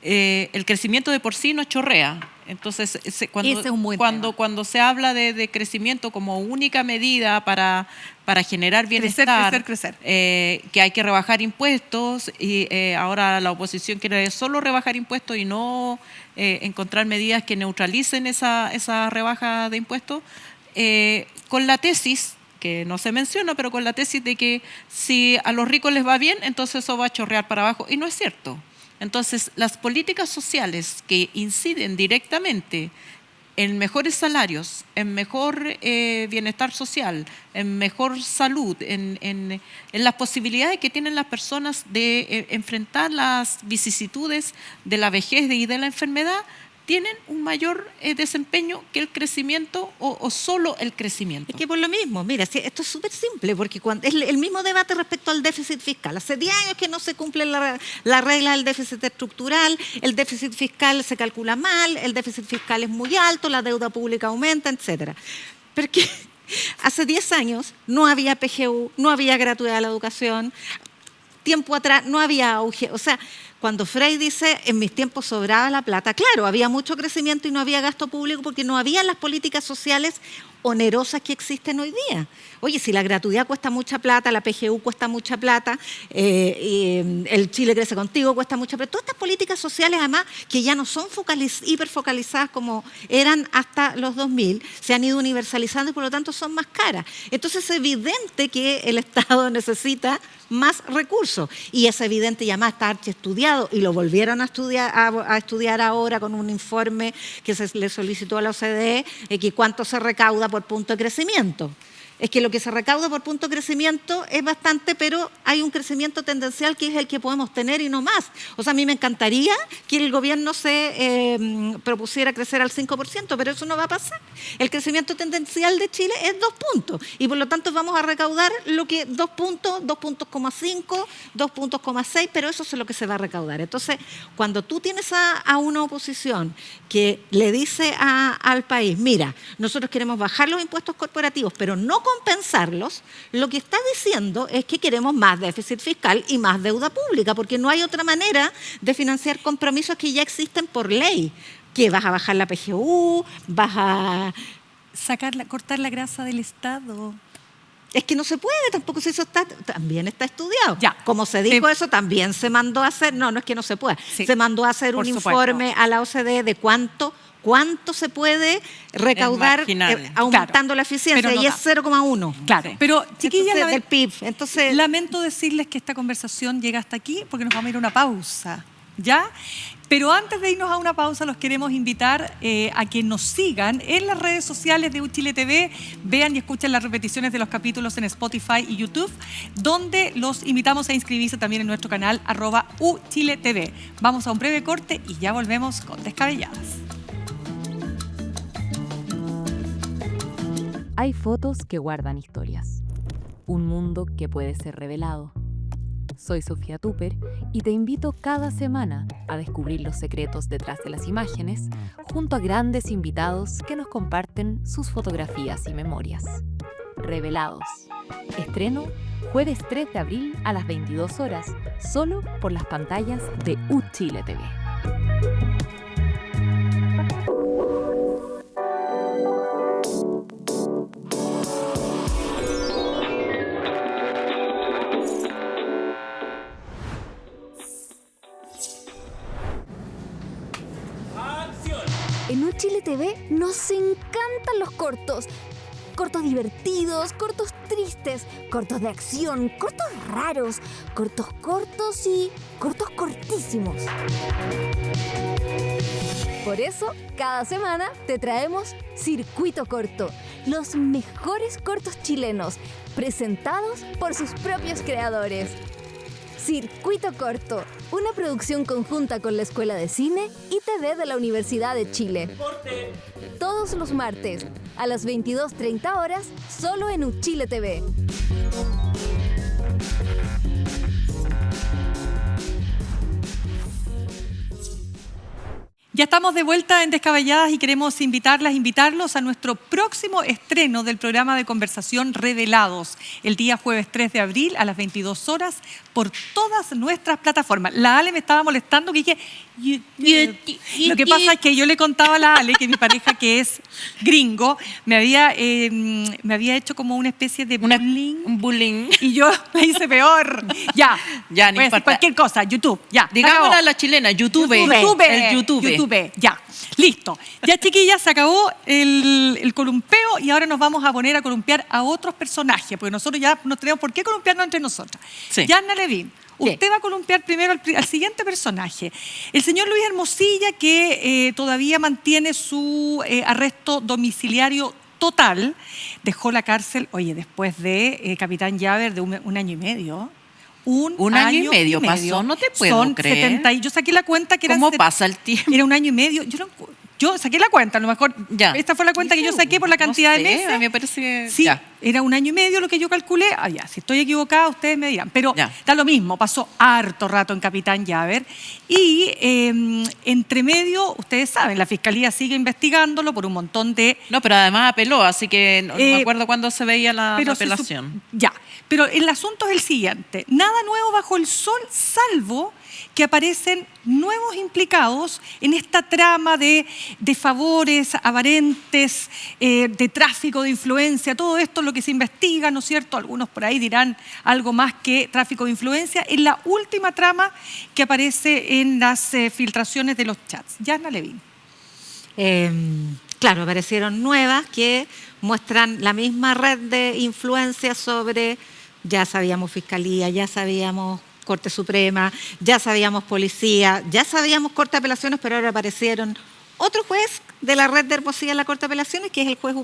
el crecimiento de por sí no chorrea. Entonces, cuando se habla de crecimiento como única medida para generar bienestar, crecer. Que hay que rebajar impuestos, y ahora la oposición quiere solo rebajar impuestos y no encontrar medidas que neutralicen esa rebaja de impuestos, con la tesis, que no se menciona, pero con la tesis de que si a los ricos les va bien, entonces eso va a chorrear para abajo, y no es cierto. Entonces, las políticas sociales que inciden directamente en mejores salarios, en mejor bienestar social, en mejor salud, en las posibilidades que tienen las personas de enfrentar las vicisitudes de la vejez y de la enfermedad, tienen un mayor desempeño que el crecimiento o solo el crecimiento. Es que por lo mismo, mira, esto es súper simple, porque es el mismo debate respecto al déficit fiscal. Hace 10 años que no se cumple la regla del déficit estructural, el déficit fiscal se calcula mal, el déficit fiscal es muy alto, la deuda pública aumenta, etcétera. Porque hace 10 años no había PGU, no había gratuidad a la educación, tiempo atrás no había auge, o sea, cuando Frey dice, en mis tiempos sobraba la plata, claro, había mucho crecimiento y no había gasto público porque no había las políticas sociales onerosas que existen hoy día. Oye, si la gratuidad cuesta mucha plata, la PGU cuesta mucha plata, el Chile Crece Contigo cuesta mucha plata, todas estas políticas sociales además que ya no son hiperfocalizadas como eran hasta los 2000, se han ido universalizando y por lo tanto son más caras. Entonces es evidente que el Estado necesita más recursos y es evidente y además está archiestudiado y lo volvieron a estudiar ahora con un informe que se le solicitó a la OCDE, que cuánto se recauda por punto de crecimiento. Es que lo que se recauda por punto de crecimiento es bastante, pero hay un crecimiento tendencial que es el que podemos tener y no más. O sea, a mí me encantaría que el gobierno se propusiera crecer al 5%, pero eso no va a pasar. El crecimiento tendencial de Chile es 2 puntos y por lo tanto vamos a recaudar lo que 2 puntos, 2.5, 2.6, pero eso es lo que se va a recaudar. Entonces, cuando tú tienes a una oposición que le dice al país, mira, nosotros queremos bajar los impuestos corporativos, pero no compensarlos, lo que está diciendo es que queremos más déficit fiscal y más deuda pública, porque no hay otra manera de financiar compromisos que ya existen por ley. Que vas a bajar la PGU, vas a cortar la grasa del Estado. Es que no se puede, tampoco si eso también está estudiado. Ya. Como se dijo eso, también se mandó a hacer, no es que no se pueda, se mandó a hacer un informe a la OCDE de cuánto se puede recaudar aumentando la eficiencia, y es 0,1. Claro, pero chiquillas, del PIB. Entonces, lamento decirles que esta conversación llega hasta aquí porque nos vamos a ir a una pausa, ¿ya? Pero antes de irnos a una pausa, los queremos invitar a que nos sigan en las redes sociales de UChile TV, vean y escuchen las repeticiones de los capítulos en Spotify y YouTube, donde los invitamos a inscribirse también en nuestro canal @UChileTV. Vamos a un breve corte y ya volvemos con Descabelladas. Hay fotos que guardan historias. Un mundo que puede ser revelado. Soy Sofía Tupper y te invito cada semana a descubrir los secretos detrás de las imágenes junto a grandes invitados que nos comparten sus fotografías y memorias. Revelados. Estreno jueves 3 de abril a las 22 horas, solo por las pantallas de UChile TV. En UChile TV nos encantan los cortos. Cortos divertidos, cortos tristes, cortos de acción, cortos raros, cortos cortos y cortos cortísimos. Por eso, cada semana te traemos Circuito Corto, los mejores cortos chilenos, presentados por sus propios creadores. Circuito Corto, una producción conjunta con la Escuela de Cine y TV de la Universidad de Chile. Todos los martes, a las 22:30 horas, solo en UChile TV. Ya estamos de vuelta en Descabelladas y queremos invitarlos a nuestro próximo estreno del programa de conversación Revelados, el día jueves 3 de abril a las 22 horas por todas nuestras plataformas. La Ale me estaba molestando que dije... Lo que pasa es que yo le contaba a la Ale que mi pareja, que es gringo, me había hecho como una especie de bullying. Un bullying. Y yo la hice peor. Ya, Ya, no voy a decir importa. cualquier cosa, YouTube, ya. Digámosle a la chilena, YouTube. El YouTube. Ya, listo. Ya, chiquillas, se acabó el columpeo y ahora nos vamos a poner a columpiar a otros personajes, porque nosotros ya no tenemos por qué columpiarnos entre nosotras. Sí. Yanna Levin, usted va a columpiar primero al siguiente personaje. El señor Luis Hermosilla, que todavía mantiene su arresto domiciliario total, dejó la cárcel, oye, después de Capitán Llaver de un año y medio. Un año y medio pasó, no te puedo Son creer. 70, yo saqué la cuenta que eran... ¿Cómo pasa el tiempo? Era un año y medio. Yo saqué la cuenta, a lo mejor Ya. esta fue la cuenta que yo saqué por la cantidad No de sé, meses. a mí me parece que... Sí, ya. era un año y medio lo que yo calculé. Ah, ya, si estoy equivocada, ustedes me dirán. Pero Ya. da lo mismo, pasó harto rato en Capitán Llaver. Y entre medio, ustedes saben, la Fiscalía sigue investigándolo por un montón de... No, pero además apeló, así que no me acuerdo cuándo se veía la se apelación. Ya, pero el asunto es el siguiente. Nada nuevo bajo el sol, salvo que aparecen nuevos implicados en esta trama de favores aparentes, de tráfico de influencia, todo esto es lo que se investiga, ¿no es cierto? Algunos por ahí dirán algo más que tráfico de influencia. Es la última trama que aparece en las filtraciones de los chats. Yanna Levin. Claro, aparecieron nuevas que muestran la misma red de influencia sobre, ya sabíamos Fiscalía, ya sabíamos Corte Suprema, ya sabíamos Policía, ya sabíamos Corte de Apelaciones, pero ahora aparecieron otro juez de la red de Hermosilla en la Corte de Apelaciones, que es el juez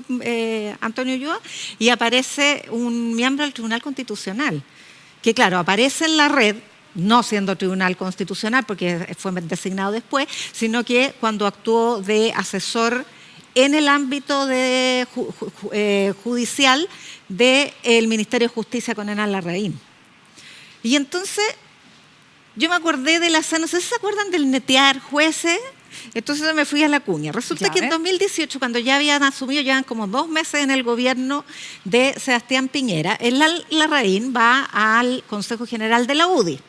Antonio Ulloa, y aparece un miembro del Tribunal Constitucional, que claro, aparece en la red, no siendo Tribunal Constitucional, porque fue designado después, sino que cuando actuó de asesor en el ámbito judicial del Ministerio de Justicia con Enal Larraín. Y entonces yo me acordé de la escena, no sé si se acuerdan del netear jueces, entonces me fui a la cuña. Resulta que en 2018, cuando ya habían asumido, llevan como 2 meses en el gobierno de Sebastián Piñera, Enal Larraín va al Consejo General de la UDI.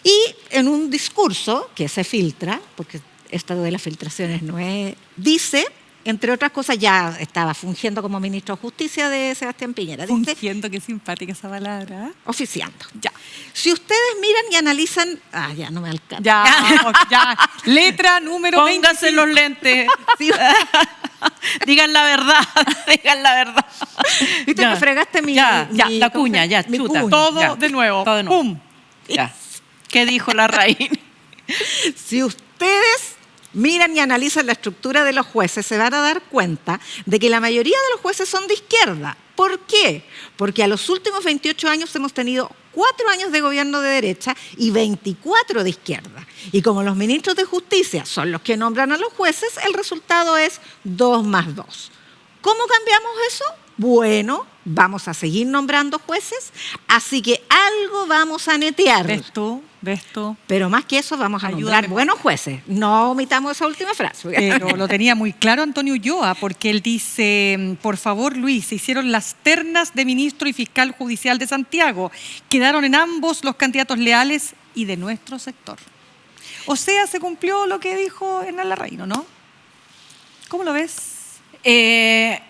Y en un discurso que se filtra, porque esto de las filtraciones no es, dice, entre otras cosas, ya estaba fungiendo como ministro de Justicia de Sebastián Piñera. Dice, Fungiendo, qué simpática esa palabra. oficiando. Ya. Si ustedes miran y analizan... ya no me alcanza. Ya. Letra número 20. Pónganse los lentes. Sí. Digan la verdad, digan la verdad. Viste Ya. que fregaste mi... Ya, mi- ya, la ¿cómo se cuña, llama? ya, Mi chuta. cuña. Todo Ya. de nuevo. Todo de nuevo. ¡Pum! Ya. ¿Qué dijo Larraín? Si ustedes miran y analizan la estructura de los jueces, se van a dar cuenta de que la mayoría de los jueces son de izquierda. ¿Por qué? Porque a los últimos 28 años hemos tenido 4 años de gobierno de derecha y 24 de izquierda. Y como los ministros de Justicia son los que nombran a los jueces, el resultado es 2 más 2. ¿Cómo cambiamos eso? bueno, vamos a seguir nombrando jueces, así que algo vamos a netear. ¿Ves tú? ¿Ves tú? Pero más que eso, vamos a Ayúdame. nombrar buenos jueces. No omitamos esa última frase. Pero lo tenía muy claro Antonio Ulloa, porque él dice, por favor Luis, se hicieron las ternas de ministro y fiscal judicial de Santiago. Quedaron en ambos los candidatos leales y de nuestro sector. O sea, se cumplió lo que dijo Hernán Larraín, ¿no? ¿Cómo lo ves?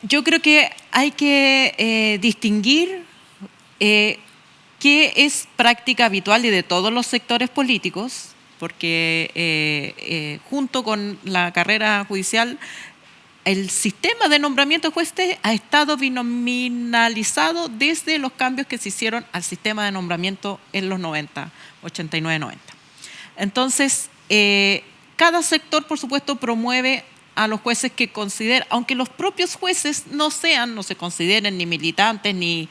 Yo creo que hay que distinguir qué es práctica habitual y de todos los sectores políticos, porque junto con la carrera judicial, el sistema de nombramiento de jueces ha estado binominalizado desde los cambios que se hicieron al sistema de nombramiento en los 90, 89-90. Entonces, cada sector, por supuesto, promueve a los jueces que considera, aunque los propios jueces no se consideren ni militantes, ni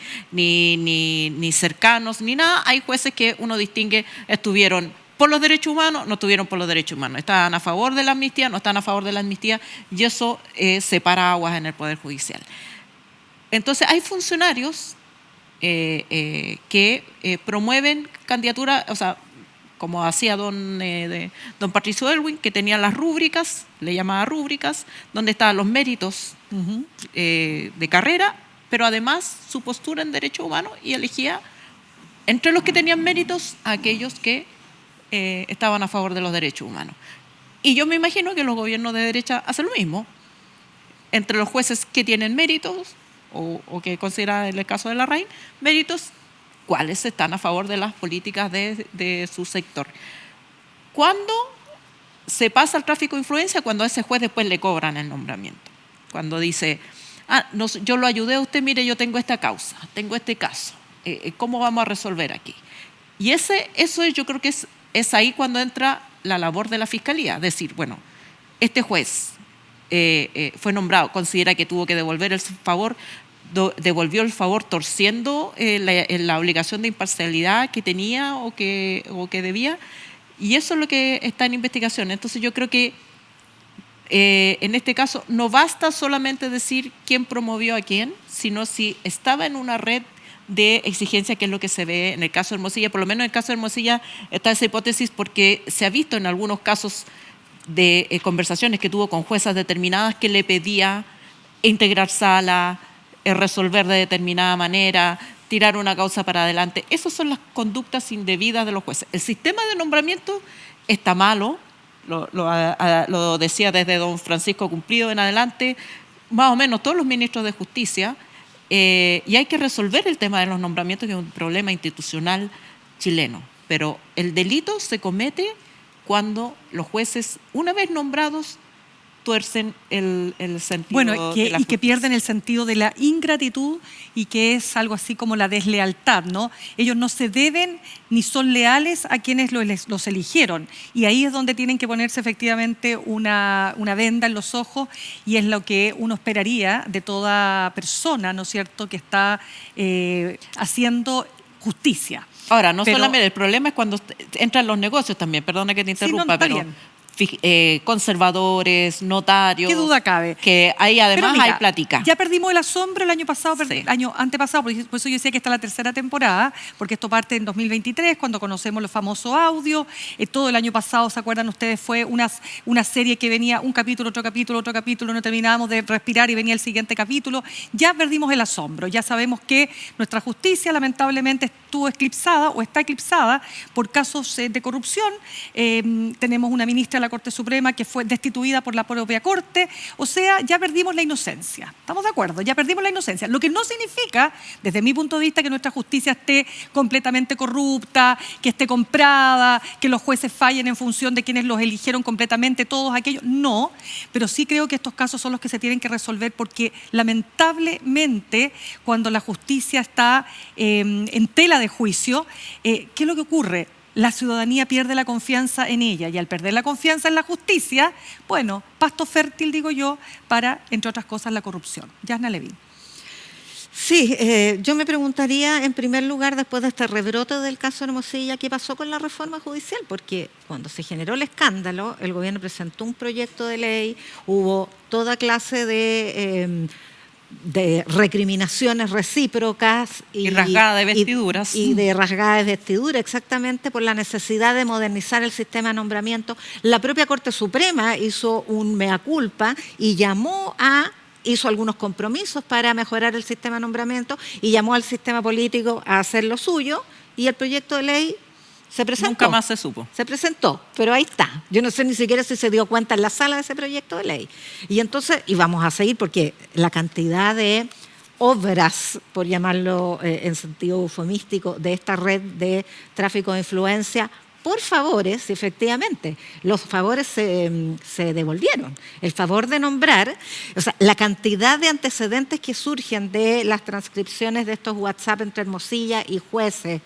cercanos, ni nada, hay jueces que uno distingue, estuvieron por los derechos humanos, no estuvieron por los derechos humanos, estaban a favor de la amnistía, no están a favor de la amnistía, y eso separa aguas en el Poder Judicial. Entonces, hay funcionarios que promueven candidaturas, o sea, como hacía don Patricio Elwin, que tenía las rúbricas, le llamaba rúbricas, donde estaban los méritos de carrera, pero además su postura en derechos humanos, y elegía entre los que tenían méritos a aquellos que estaban a favor de los derechos humanos. Y yo me imagino que los gobiernos de derecha hacen lo mismo. Entre los jueces que tienen méritos, o que considera en el caso de Larraín, méritos, cuáles están a favor de las políticas de su sector. ¿Cuándo se pasa al tráfico de influencia? Cuando a ese juez después le cobran el nombramiento. Cuando dice, no, yo lo ayudé a usted, mire, yo tengo esta causa, tengo este caso, ¿cómo vamos a resolver aquí? Y eso yo creo que es ahí cuando entra la labor de la Fiscalía, decir, bueno, este juez fue nombrado, considera que tuvo que devolver el favor, devolvió el favor torciendo la obligación de imparcialidad que tenía o que debía, y eso es lo que está en investigación. Entonces yo creo que en este caso no basta solamente decir quién promovió a quién, sino si estaba en una red de exigencia, que es lo que se ve en el caso de Hermosilla. Por lo menos en el caso de Hermosilla está esa hipótesis, porque se ha visto en algunos casos de conversaciones que tuvo con juezas determinadas que le pedía integrar sala, resolver de determinada manera, tirar una causa para adelante. Esas son las conductas indebidas de los jueces. El sistema de nombramiento está malo, lo decía desde don Francisco Cumplido en adelante, más o menos todos los ministros de justicia, y hay que resolver el tema de los nombramientos, que es un problema institucional chileno. Pero el delito se comete cuando los jueces, una vez nombrados, tuercen el sentido bueno, de la y que justicia. pierden el sentido de la ingratitud, y que es algo así como la deslealtad, ¿no? Ellos no se deben ni son leales a quienes los eligieron, y ahí es donde tienen que ponerse efectivamente una venda en los ojos, y es lo que uno esperaría de toda persona, ¿no es cierto?, que está haciendo justicia. Ahora, no Pero- solamente el problema es cuando entran los negocios también, perdona que te Sí, no, interrumpa, está pero bien. conservadores, notarios. ¿Qué duda cabe? Que ahí además Pero mira, hay plática. Ya perdimos el asombro el año pasado, Sí. el año antepasado, por eso yo decía que esta es la tercera temporada, porque esto parte en 2023, cuando conocemos los famosos audios. Todo el año pasado, ¿se acuerdan ustedes? Fue una serie que venía un capítulo, otro capítulo, no terminábamos de respirar y venía el siguiente capítulo. Ya perdimos el asombro, ya sabemos que nuestra justicia lamentablemente estuvo eclipsada o está eclipsada por casos de corrupción. Tenemos una ministra de la Corte Suprema que fue destituida por la propia Corte. O sea, ya perdimos la inocencia. ¿Estamos de acuerdo? Ya perdimos la inocencia. Lo que no significa, desde mi punto de vista, que nuestra justicia esté completamente corrupta, que esté comprada, que los jueces fallen en función de quienes los eligieron completamente, todos aquellos. No, pero sí creo que estos casos son los que se tienen que resolver, porque lamentablemente cuando la justicia está en tela de juicio, ¿qué es lo que ocurre? La ciudadanía pierde la confianza en ella, y al perder la confianza en la justicia, bueno, pasto fértil, digo yo, para, entre otras cosas, la corrupción. Yasna Levin. Sí, yo me preguntaría, en primer lugar, después de este rebrote del caso Hermosilla, ¿qué pasó con la reforma judicial? Porque cuando se generó el escándalo, el gobierno presentó un proyecto de ley, hubo toda clase de de recriminaciones recíprocas Y rasgada de vestiduras. y de rasgada de vestidura, exactamente, por la necesidad de modernizar el sistema de nombramiento. La propia Corte Suprema hizo un mea culpa y hizo algunos compromisos para mejorar el sistema de nombramiento y llamó al sistema político a hacer lo suyo, y el proyecto de ley se presentó. Nunca más se supo. Se presentó, pero ahí está. Yo no sé ni siquiera si se dio cuenta en la sala de ese proyecto de ley. Y entonces, y vamos a seguir, porque la cantidad de obras, por llamarlo en sentido eufemístico, de esta red de tráfico de influencia, por favores, efectivamente, los favores se devolvieron. El favor de nombrar, o sea, la cantidad de antecedentes que surgen de las transcripciones de estos WhatsApp entre Hermosilla y jueces,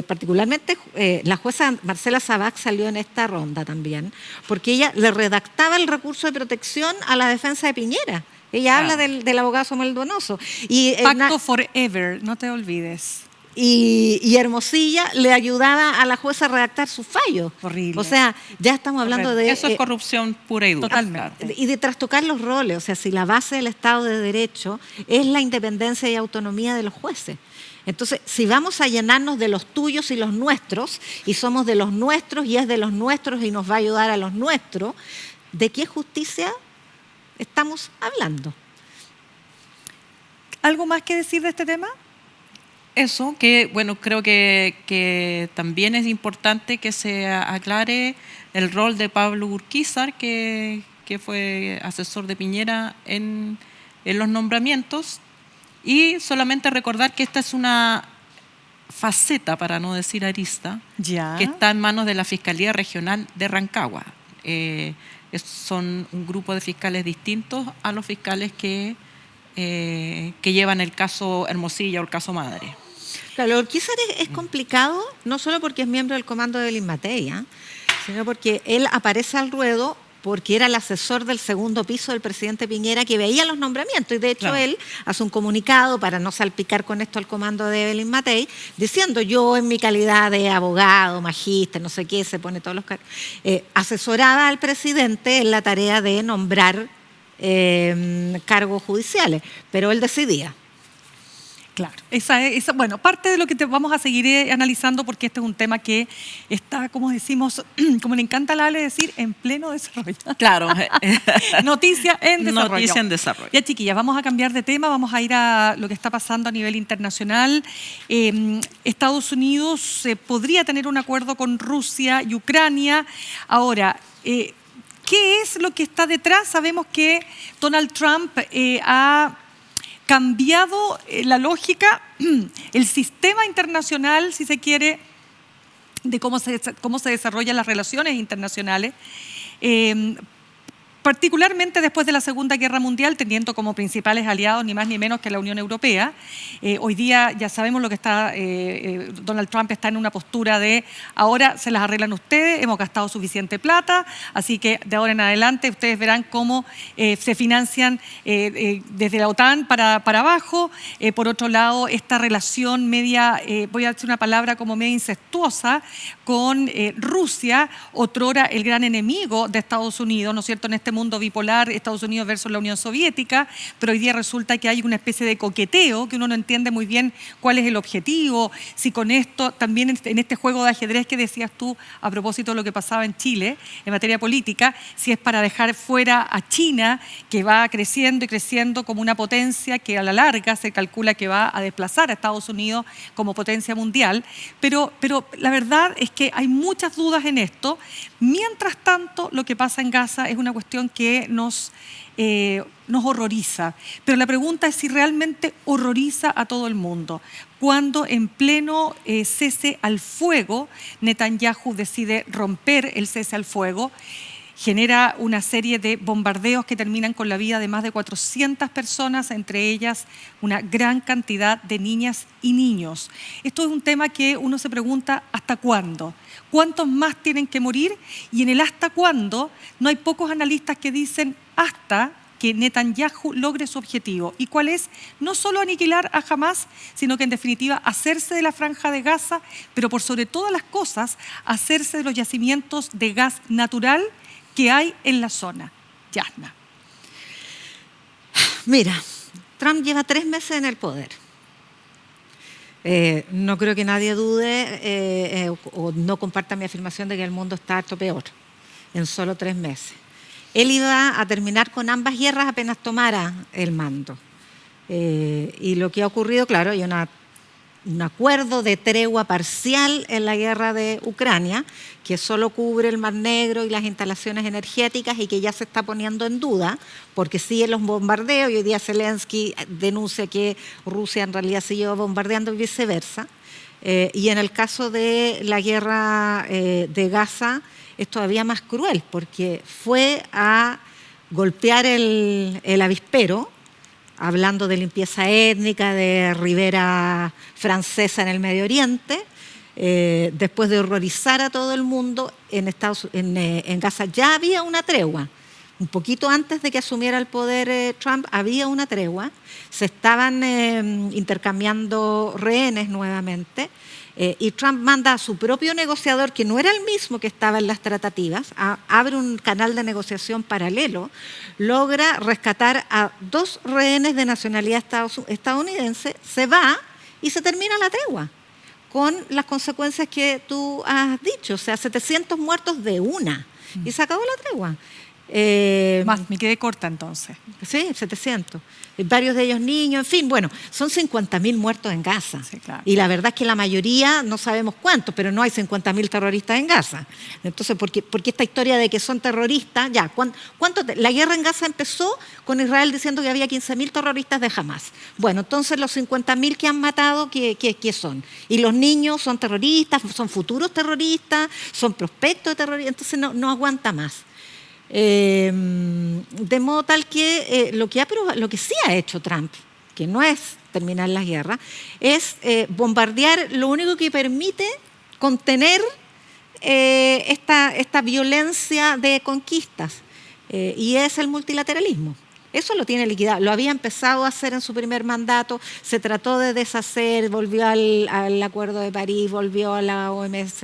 particularmente la jueza Marcela Sabac salió en esta ronda también, porque ella le redactaba el recurso de protección a la defensa de Piñera. Ella habla del abogado Samuel Donoso. Pacto forever, no te olvides. Y Hermosilla le ayudaba a la jueza a redactar su fallo. Horrible. O sea, ya estamos hablando de... Eso es corrupción pura y dura. Totalmente. Y de trastocar los roles. O sea, si la base del Estado de Derecho es la independencia y autonomía de los jueces. Entonces, si vamos a llenarnos de los tuyos y los nuestros, y somos de los nuestros y es de los nuestros y nos va a ayudar a los nuestros, ¿de qué justicia estamos hablando? ¿Algo más que decir de este tema? Eso, que bueno, creo que también es importante que se aclare el rol de Pablo Urquizar, que fue asesor de Piñera en los nombramientos, y solamente recordar que esta es una faceta, para no decir arista, que está en manos de la Fiscalía Regional de Rancagua. Son un grupo de fiscales distintos a los fiscales que llevan el caso Hermosilla o el caso Madre. Claro, Urquizar es complicado, no solo porque es miembro del comando de Belín Matei, sino porque él aparece al ruedo porque era el asesor del segundo piso del presidente Piñera que veía los nombramientos. Y de hecho él hace un comunicado para no salpicar con esto al comando de Belín Matei, diciendo: yo en mi calidad de abogado, magíster, no sé qué, se pone todos los cargos, asesoraba al presidente en la tarea de nombrar cargos judiciales, pero él decidía. Claro, bueno, parte de lo que vamos a seguir analizando, porque este es un tema que está, como decimos, como le encanta a la Ale decir, en pleno desarrollo. Claro. Noticia en desarrollo. Noticia en desarrollo. Ya, chiquillas, vamos a cambiar de tema, vamos a ir a lo que está pasando a nivel internacional. Estados Unidos podría tener un acuerdo con Rusia y Ucrania. Ahora, ¿qué es lo que está detrás? Sabemos que Donald Trump ha cambiado la lógica, el sistema internacional, si se quiere, de cómo se desarrollan las relaciones internacionales, particularmente después de la Segunda Guerra Mundial, teniendo como principales aliados ni más ni menos que la Unión Europea. Hoy día ya sabemos lo que está, Donald Trump está en una postura de ahora se las arreglan ustedes, hemos gastado suficiente plata, así que de ahora en adelante ustedes verán cómo se financian desde la OTAN para abajo. Por otro lado, esta relación media, voy a decir una palabra como media incestuosa, con Rusia, otrora el gran enemigo de Estados Unidos, ¿no es cierto?, en este mundo bipolar, Estados Unidos versus la Unión Soviética, pero hoy día resulta que hay una especie de coqueteo, que uno no entiende muy bien cuál es el objetivo, si con esto, también en este juego de ajedrez que decías tú a propósito de lo que pasaba en Chile, en materia política, si es para dejar fuera a China, que va creciendo y creciendo como una potencia que a la larga se calcula que va a desplazar a Estados Unidos como potencia mundial, pero la verdad es que hay muchas dudas en esto. Mientras tanto, lo que pasa en Gaza es una cuestión que nos horroriza. Pero la pregunta es si realmente horroriza a todo el mundo. Cuando en pleno cese al fuego, Netanyahu decide romper el cese al fuego, genera una serie de bombardeos que terminan con la vida de más de 400 personas, entre ellas una gran cantidad de niñas y niños. Esto es un tema que uno se pregunta ¿hasta cuándo? ¿Cuántos más tienen que morir? Y en el hasta cuándo no hay pocos analistas que dicen hasta que Netanyahu logre su objetivo. ¿Y cuál es? No solo aniquilar a Hamás, sino que en definitiva hacerse de la franja de Gaza, pero por sobre todas las cosas, hacerse de los yacimientos de gas natural que hay en la zona. Yasna. Mira, Trump lleva 3 meses en el poder. No creo que nadie dude o no comparta mi afirmación de que el mundo está harto peor en solo 3 meses. Él iba a terminar con ambas guerras apenas tomara el mando. Y lo que ha ocurrido, claro, hay un acuerdo de tregua parcial en la guerra de Ucrania, que solo cubre el Mar Negro y las instalaciones energéticas y que ya se está poniendo en duda, porque siguen los bombardeos y hoy día Zelensky denuncia que Rusia en realidad siguió bombardeando y viceversa. Y en el caso de la guerra de Gaza es todavía más cruel, porque fue a golpear el avispero, hablando de limpieza étnica, de ribera francesa en el Medio Oriente, después de horrorizar a todo el mundo, en Gaza ya había una tregua. Un poquito antes de que asumiera el poder Trump, había una tregua, se estaban intercambiando rehenes nuevamente, y Trump manda a su propio negociador, que no era el mismo que estaba en las tratativas, abre un canal de negociación paralelo, logra rescatar a 2 rehenes de nacionalidad estadounidense, se va y se termina la tregua, con las consecuencias que tú has dicho, o sea, 700 muertos de una, y se acabó la tregua. Más, me quedé corta entonces. Sí, 700. Varios de ellos niños, en fin, bueno, son 50.000 muertos en Gaza. Sí, claro. Y la verdad es que la mayoría, no sabemos cuántos, pero no hay 50.000 terroristas en Gaza. Entonces, ¿por qué esta historia de que son terroristas? Ya, la guerra en Gaza empezó con Israel diciendo que había 15.000 terroristas de Hamas. Bueno, entonces los 50.000 que han matado, ¿qué son? Y los niños son terroristas, son futuros terroristas, son prospectos de terroristas, entonces no aguanta más. De modo tal que lo que sí ha hecho Trump, que no es terminar la guerra, es bombardear, lo único que permite contener esta violencia de conquistas, y es el multilateralismo. Eso lo tiene liquidado, lo había empezado a hacer en su primer mandato, se trató de deshacer, volvió al Acuerdo de París, volvió a la OMS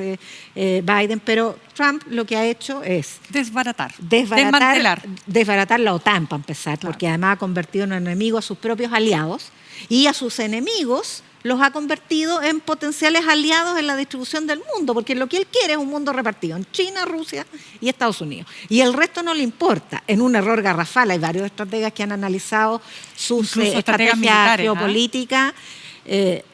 Biden, pero Trump lo que ha hecho es Desbaratar, desmantelar. Desbaratar la OTAN, para empezar, Claro. porque además ha convertido en enemigo a sus propios aliados y a sus enemigos los ha convertido en potenciales aliados en la distribución del mundo, porque lo que él quiere es un mundo repartido en China, Rusia y Estados Unidos. Y el resto no le importa. En un error garrafal, hay varios estrategas que han analizado sus estrategias militares, geopolíticas.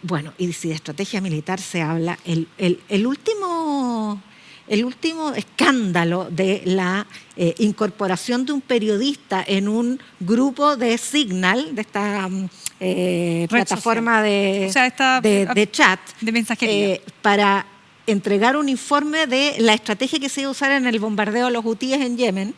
Bueno, y si de estrategia militar se habla, el último escándalo de la incorporación de un periodista en un grupo de Signal, de esta plataforma de chat, de mensajería, para entregar un informe de la estrategia que se iba a usar en el bombardeo a los hutíes en Yemen,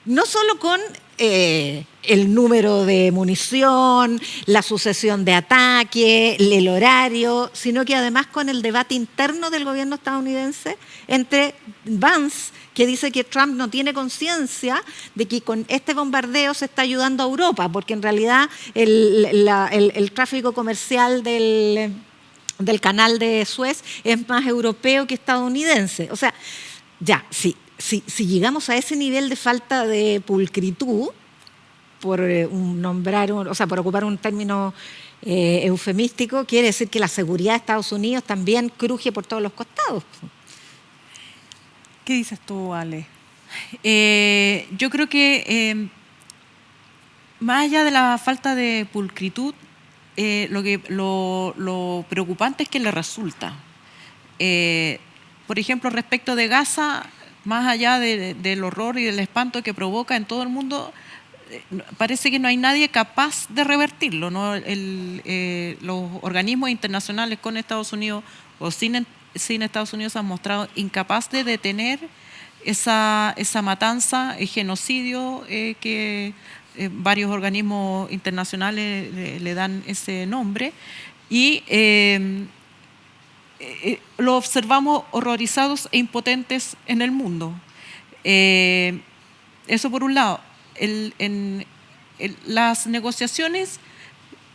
no solo con el número de munición, la sucesión de ataques, el horario, sino que además con el debate interno del gobierno estadounidense entre Vance, que dice que Trump no tiene conciencia de que con este bombardeo se está ayudando a Europa, porque en realidad el tráfico comercial del canal de Suez es más europeo que estadounidense. O sea, ya, si llegamos a ese nivel de falta de pulcritud, por ocupar un término eufemístico, quiere decir que la seguridad de Estados Unidos también cruje por todos los costados. ¿Qué dices tú, Ale? Yo creo que más allá de la falta de pulcritud, lo preocupante es que le resulta. Por ejemplo, respecto de Gaza, más allá del horror y del espanto que provoca en todo el mundo, parece que no hay nadie capaz de revertirlo, ¿no? Los organismos internacionales con Estados Unidos o sin Estados Unidos han mostrado incapaz de detener esa matanza y genocidio que varios organismos internacionales le dan ese nombre, y lo observamos horrorizados e impotentes en el mundo. Eso por un lado. Las negociaciones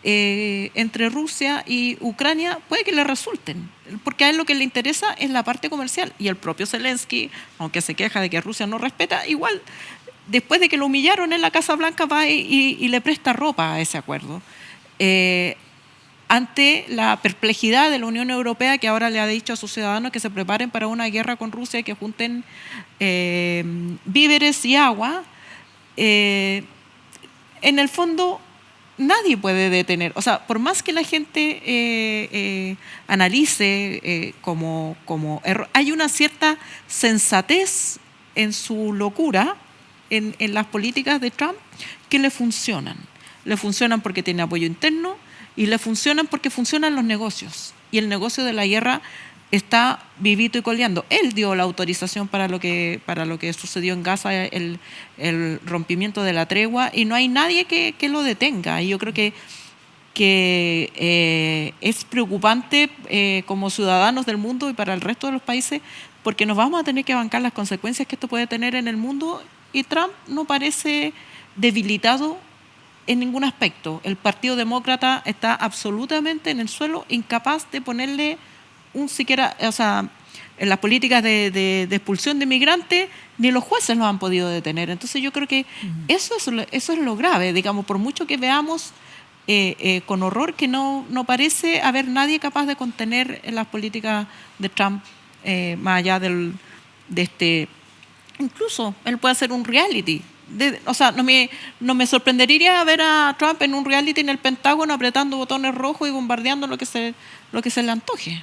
entre Rusia y Ucrania puede que le resulten, porque a él lo que le interesa es la parte comercial, y el propio Zelensky, aunque se queja de que Rusia no respeta, igual después de que lo humillaron en la Casa Blanca, va y le presta ropa a ese acuerdo. Ante la perplejidad de la Unión Europea, que ahora le ha dicho a sus ciudadanos que se preparen para una guerra con Rusia y que junten víveres y agua, en el fondo nadie puede detener. O sea, por más que la gente analice como error, hay una cierta sensatez en su locura, en las políticas de Trump, que le funcionan. Le funcionan porque tiene apoyo interno, y le funcionan porque funcionan los negocios. Y el negocio de la guerra está vivito y coleando. Él dio la autorización para lo que sucedió en Gaza, el rompimiento de la tregua, y no hay nadie que lo detenga. Y yo creo que es preocupante como ciudadanos del mundo y para el resto de los países, porque nos vamos a tener que bancar las consecuencias que esto puede tener en el mundo, y Trump no parece debilitado en ningún aspecto. El Partido Demócrata está absolutamente en el suelo, incapaz de ponerle siquiera, o sea, en las políticas de expulsión de migrantes, ni los jueces lo han podido detener. Entonces yo creo que eso es lo grave, digamos, por mucho que veamos con horror que no parece haber nadie capaz de contener las políticas de Trump, más allá de este. Incluso él puede hacer un reality. O sea, no me sorprendería ver a Trump en un reality en el Pentágono apretando botones rojos y bombardeando lo que se le antoje.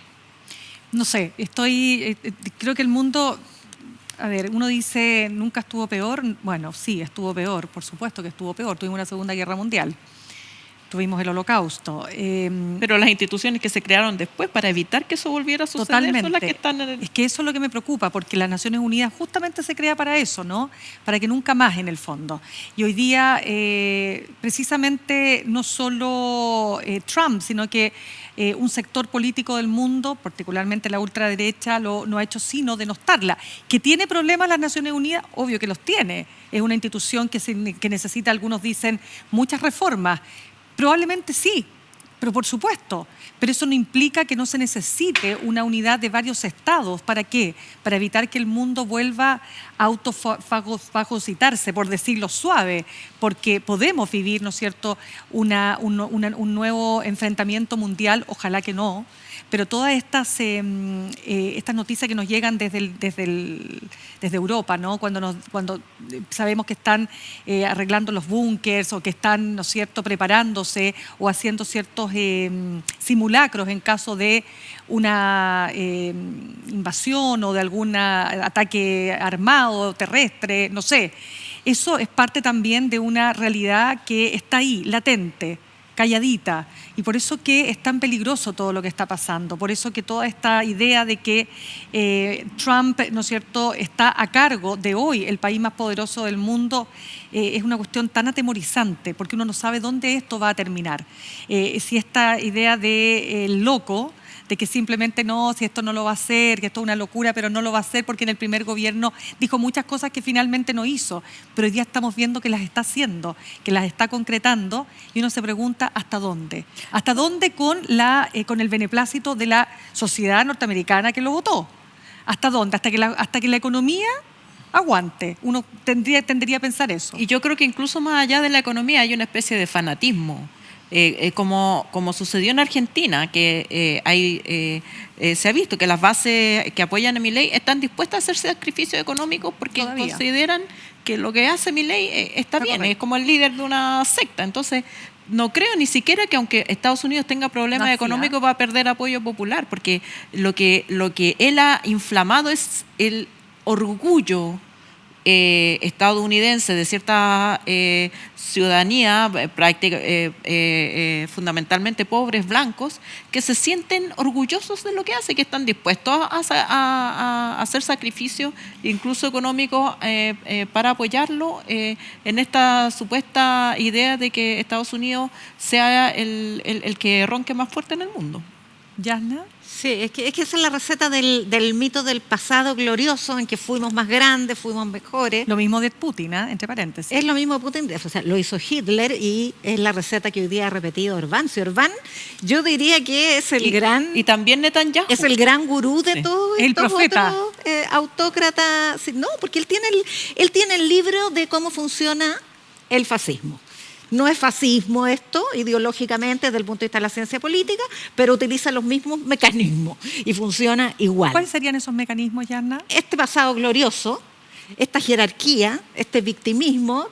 No sé, creo que el mundo, a ver, uno dice, ¿nunca estuvo peor? Bueno, sí, estuvo peor, por supuesto que estuvo peor. Tuvimos una Segunda Guerra Mundial, tuvimos el Holocausto. Pero las instituciones que se crearon después para evitar que eso volviera a suceder Totalmente. son las que están Es que eso es lo que me preocupa, porque las Naciones Unidas justamente se crea para eso, ¿no? Para que nunca más, en el fondo. Y hoy día, precisamente, no solo Trump, sino que un sector político del mundo, particularmente la ultraderecha, no ha hecho sino denostarla. ¿Que tiene problemas las Naciones Unidas? Obvio que los tiene. Es una institución que necesita, algunos dicen, muchas reformas. Probablemente sí, pero por supuesto. Pero eso no implica que no se necesite una unidad de varios estados. ¿Para qué? Para evitar que el mundo vuelva a autofagocitarse, por decirlo suave, porque podemos vivir, ¿no es cierto?, un nuevo enfrentamiento mundial, ojalá que no, pero todas estas noticias que nos llegan desde Europa, ¿no?, cuando sabemos que están arreglando los búnkers o que están, ¿no es cierto?, preparándose o haciendo ciertos simulacros en caso de una invasión o de algún ataque armado, terrestre, no sé. Eso es parte también de una realidad que está ahí, latente, calladita, y por eso que es tan peligroso todo lo que está pasando, por eso que toda esta idea de que Trump, ¿no es cierto?, está a cargo de hoy el país más poderoso del mundo, es una cuestión tan atemorizante, porque uno no sabe dónde esto va a terminar. Si esta idea del loco, de que simplemente no, si esto no lo va a hacer, que esto es una locura, pero no lo va a hacer porque en el primer gobierno dijo muchas cosas que finalmente no hizo, pero hoy día estamos viendo que las está haciendo, que las está concretando, y uno se pregunta ¿hasta dónde? ¿Hasta dónde con el beneplácito de la sociedad norteamericana que lo votó? ¿Hasta dónde? Hasta que la economía aguante. Uno tendría que pensar eso. Y yo creo que incluso más allá de la economía hay una especie de fanatismo. Como sucedió en Argentina, que se ha visto que las bases que apoyan a Milei están dispuestas a hacer sacrificios económicos porque Todavía consideran que lo que hace Milei está bien, correcto. es como el líder de una secta. Entonces, no creo ni siquiera que aunque Estados Unidos tenga problemas económicos va a perder apoyo popular, porque lo que él ha inflamado es el orgullo estadounidense de cierta ciudadanía, fundamentalmente pobres blancos, que se sienten orgullosos de lo que hace, que están dispuestos a hacer sacrificios, incluso económicos, para apoyarlo en esta supuesta idea de que Estados Unidos sea el que ronque más fuerte en el mundo. Yasna. Sí, es que esa es la receta del mito del pasado glorioso en que fuimos más grandes, fuimos mejores. Lo mismo de Putin, entre paréntesis. Es lo mismo Putin, o sea, lo hizo Hitler y es la receta que hoy día ha repetido Orbán. Si Orbán, yo diría que es el gran... Y también Netanyahu. Es el gran gurú de todos El estos profeta. otros autócratas. No, porque él tiene el libro de cómo funciona el fascismo. No es fascismo esto, ideológicamente, desde el punto de vista de la ciencia política, pero utiliza los mismos mecanismos y funciona igual. ¿Cuáles serían esos mecanismos, Yasna? Este pasado glorioso, esta jerarquía, este victimismo.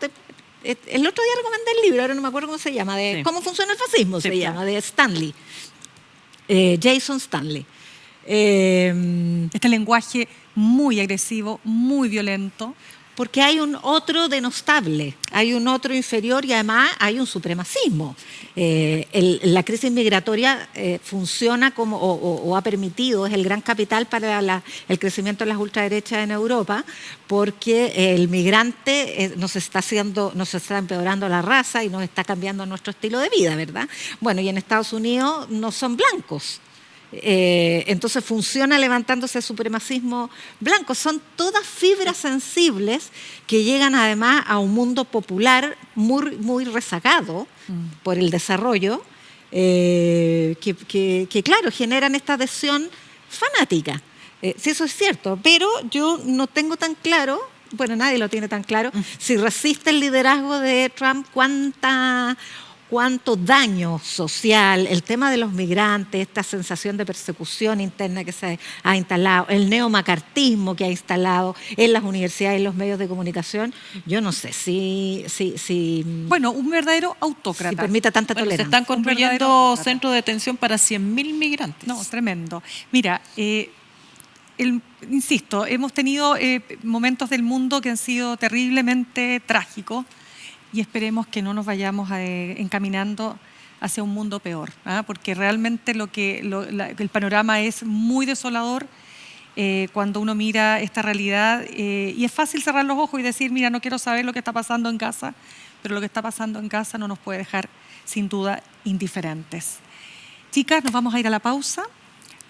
El otro día recomendé el libro, ahora no me acuerdo cómo se llama, de Sí. cómo funciona el fascismo, Sí, se claro. llama, de Stanley, Jason Stanley. Este lenguaje muy agresivo, muy violento. Porque hay un otro denostable, hay un otro inferior y además hay un supremacismo. La crisis migratoria funciona como, o ha permitido, es el gran capital para el crecimiento de las ultraderechas en Europa, porque el migrante nos está empeorando la raza y nos está cambiando nuestro estilo de vida, ¿verdad? Bueno, y en Estados Unidos no son blancos. Entonces funciona levantándose el supremacismo blanco. Son todas fibras sensibles que llegan además a un mundo popular muy, muy rezagado por el desarrollo, que claro, generan esta adhesión fanática. Sí, eso es cierto, pero yo no tengo tan claro, bueno, nadie lo tiene tan claro, si resiste el liderazgo de Trump, cuánto daño social, el tema de los migrantes, esta sensación de persecución interna que se ha instalado, el neomacartismo que ha instalado en las universidades y en los medios de comunicación, yo no sé si Bueno, un verdadero autócrata. si permita tanta Bueno, se tolerancia. están construyendo verdadero- centros de detención para 100.000 migrantes. No, tremendo. Mira, insisto, hemos tenido momentos del mundo que han sido terriblemente trágicos y esperemos que no nos vayamos encaminando hacia un mundo peor, porque realmente el panorama es muy desolador cuando uno mira esta realidad y es fácil cerrar los ojos y decir, mira, no quiero saber lo que está pasando en Gaza, pero lo que está pasando en Gaza no nos puede dejar sin duda indiferentes. Chicas, nos vamos a ir a la pausa.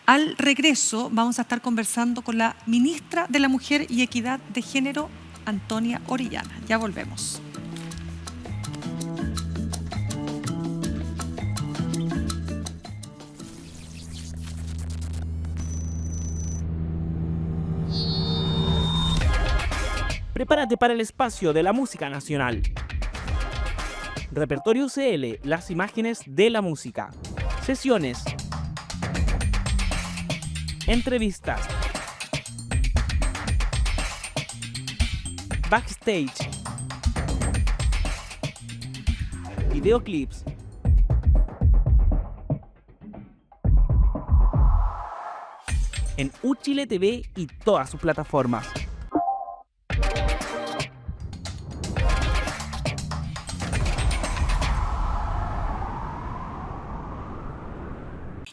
Al regreso vamos a estar conversando con la ministra de la Mujer y Equidad de Género, Antonia Orellana. Ya volvemos. Prepárate para el espacio de la música nacional. Repertorio UCL, las imágenes de la música. Sesiones. Entrevistas. Backstage. Videoclips. En Uchile TV y todas sus plataformas.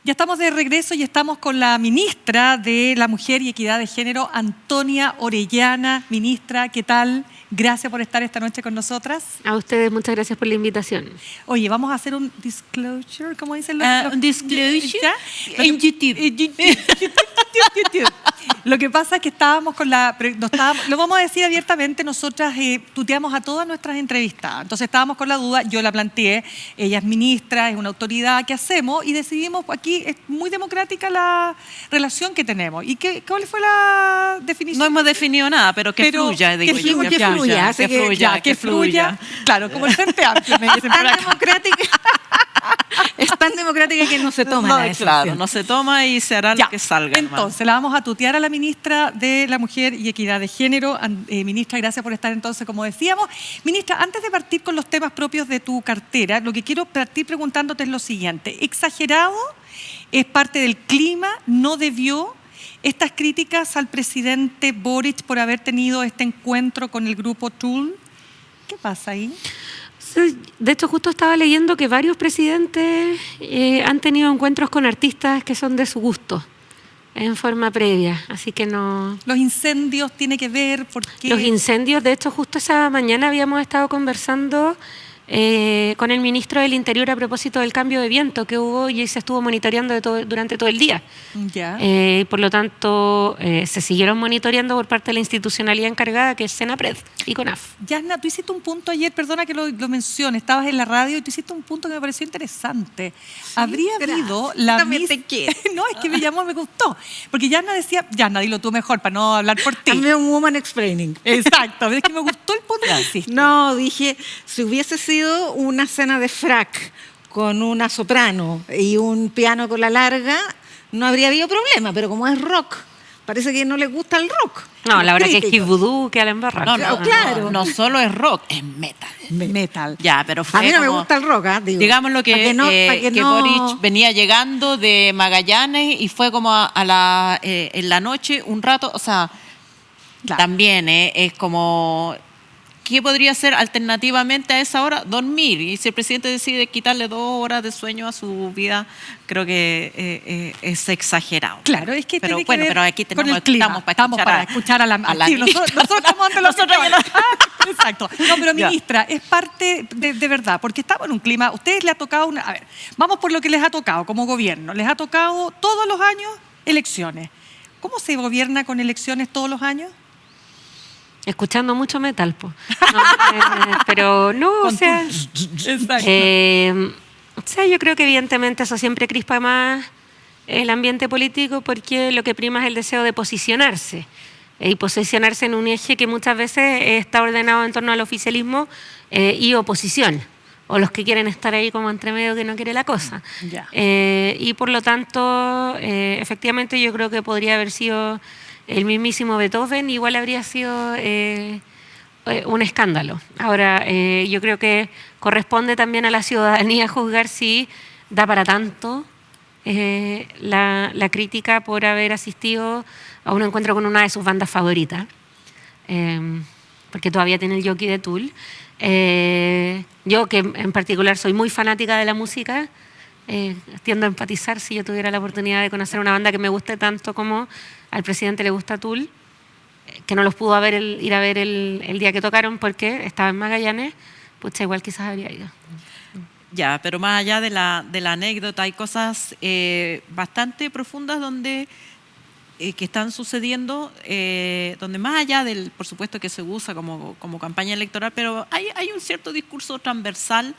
Ya estamos de regreso y estamos con la ministra de la Mujer y Equidad de Género, Antonia Orellana. Ministra, ¿qué tal? Gracias por estar esta noche con nosotras. A ustedes, muchas gracias por la invitación. Oye, vamos a hacer un disclosure, ¿cómo dicen Un disclosure ¿Ya? en YouTube. YouTube. Lo que pasa es que estábamos con lo vamos a decir abiertamente, nosotras tuteamos a todas nuestras entrevistadas. Entonces estábamos con la duda, yo la planteé, ella es ministra, es una autoridad, ¿qué hacemos? Y decidimos, aquí es muy democrática la relación que tenemos. ¿Y cuál fue la definición? No hemos definido nada, pero que fluya, digo yo. dijimos que fluya, así Que fluya. Claro, como el Frente Amplio. me dicen por acá. Es tan democrática que no se toma No, la decisión. claro, no se toma y se hará Ya, lo que salga. entonces, la vamos a tutear a la ministra de la Mujer y Equidad de Género. Ministra, gracias por estar entonces, como decíamos. Ministra, antes de partir con los temas propios de tu cartera, lo que quiero partir preguntándote es lo siguiente. ¿Exagerado? ¿Es parte del clima? ¿No debió? Estas críticas al presidente Boric por haber tenido este encuentro con el grupo TUL, ¿qué pasa ahí? Sí, de hecho, justo estaba leyendo que varios presidentes han tenido encuentros con artistas que son de su gusto en forma previa, así que no... ¿Los incendios tiene que ver? ¿Por qué? Los incendios, de hecho, justo esa mañana habíamos estado conversando con el ministro del Interior a propósito del cambio de viento que hubo y se estuvo monitoreando durante todo el día. Ya. Por lo tanto, se siguieron monitoreando por parte de la institucionalidad encargada, que es Senapred y CONAF. Yasna, tú hiciste un punto ayer, perdona que lo mencione, estabas en la radio y tú hiciste un punto que me pareció interesante. Habría habido la También misma... te quiero. No, es que me llamó, me gustó. Porque Yasna decía, Yasna, dilo tú mejor para no hablar por ti. Hazme un woman explaining. Exacto, es que me gustó el punto que hiciste. No, dije, si hubiese sido una cena de frac con una soprano y un piano con la larga, no habría habido problema, pero como es rock, parece que no les gusta el rock. No, la verdad que es Críticos. Kid Voodoo que a la embarra. Claro. No solo es rock, es metal. Metal. Ya, pero fue A mí no me como- gusta el rock, digo. Digamos lo que, que Boric venía llegando de Magallanes y fue como en la noche un rato, o sea, Claro. también es como, ¿qué podría ser alternativamente a esa hora? Dormir. Y si el presidente decide quitarle 2 horas de sueño a su vida, creo que es exagerado. Claro, es que pero tiene que bueno, ver pero aquí con el clima. estamos para escuchar a la sí, ministra. nosotros estamos ante los Nosotros ya no- Exacto. No, pero Ya. ministra, es parte de verdad, porque estamos en un clima, a ustedes les ha tocado una... A ver, vamos por lo que les ha tocado como gobierno. Les ha tocado todos los años elecciones. ¿Cómo se gobierna con elecciones todos los años? Escuchando mucho metal, po. No, pero no, o sea, yo creo que evidentemente eso siempre crispa más el ambiente político porque lo que prima es el deseo de posicionarse y posicionarse en un eje que muchas veces está ordenado en torno al oficialismo y oposición, o los que quieren estar ahí como entre medio que no quiere la cosa. Ya. Y por lo tanto, efectivamente yo creo que podría haber sido el mismísimo Beethoven, igual habría sido un escándalo. Ahora, yo creo que corresponde también a la ciudadanía juzgar si da para tanto la crítica por haber asistido a un encuentro con una de sus bandas favoritas, porque todavía tiene el jockey de Tool. Yo, que en particular soy muy fanática de la música, tiendo a empatizar si yo tuviera la oportunidad de conocer una banda que me guste tanto como al presidente le gusta Tool, que no los pudo ir a ver el día que tocaron porque estaba en Magallanes, pucha, igual quizás habría ido. Ya, pero más allá de la anécdota, hay cosas bastante profundas donde que están sucediendo, donde más allá del, por supuesto que se usa como campaña electoral, pero hay un cierto discurso transversal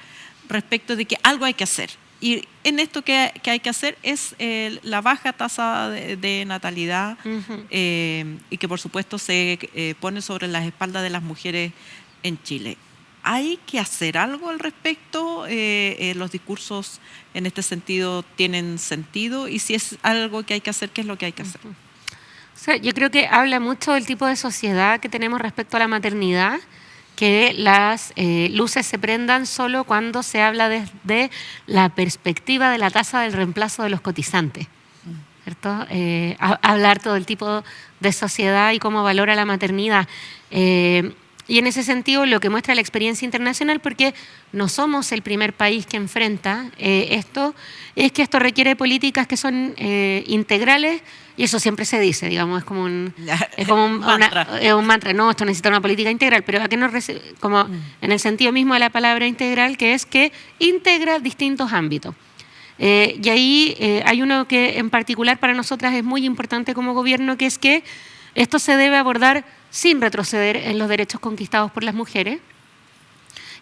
respecto de que algo hay que hacer. Y en esto que hay que hacer es la baja tasa de natalidad y que por supuesto se pone sobre las espaldas de las mujeres en Chile. ¿Hay que hacer algo al respecto? ¿Los discursos en este sentido tienen sentido? Y si es algo que hay que hacer, ¿qué es lo que hay que hacer? O sea, yo creo que habla mucho del tipo de sociedad que tenemos respecto a la maternidad, que las luces se prendan solo cuando se habla desde la perspectiva de la tasa del reemplazo de los cotizantes, ¿cierto? Hablar todo el tipo de sociedad y cómo valora la maternidad. Y en ese sentido, lo que muestra la experiencia internacional, porque no somos el primer país que enfrenta esto, es que esto requiere políticas que son integrales, y eso siempre se dice, digamos, es como un mantra. No, esto necesita una política integral, pero ¿a qué como en el sentido mismo de la palabra integral, que es que integra distintos ámbitos. Y ahí hay uno que en particular para nosotras es muy importante como gobierno, que es que esto se debe abordar sin retroceder en los derechos conquistados por las mujeres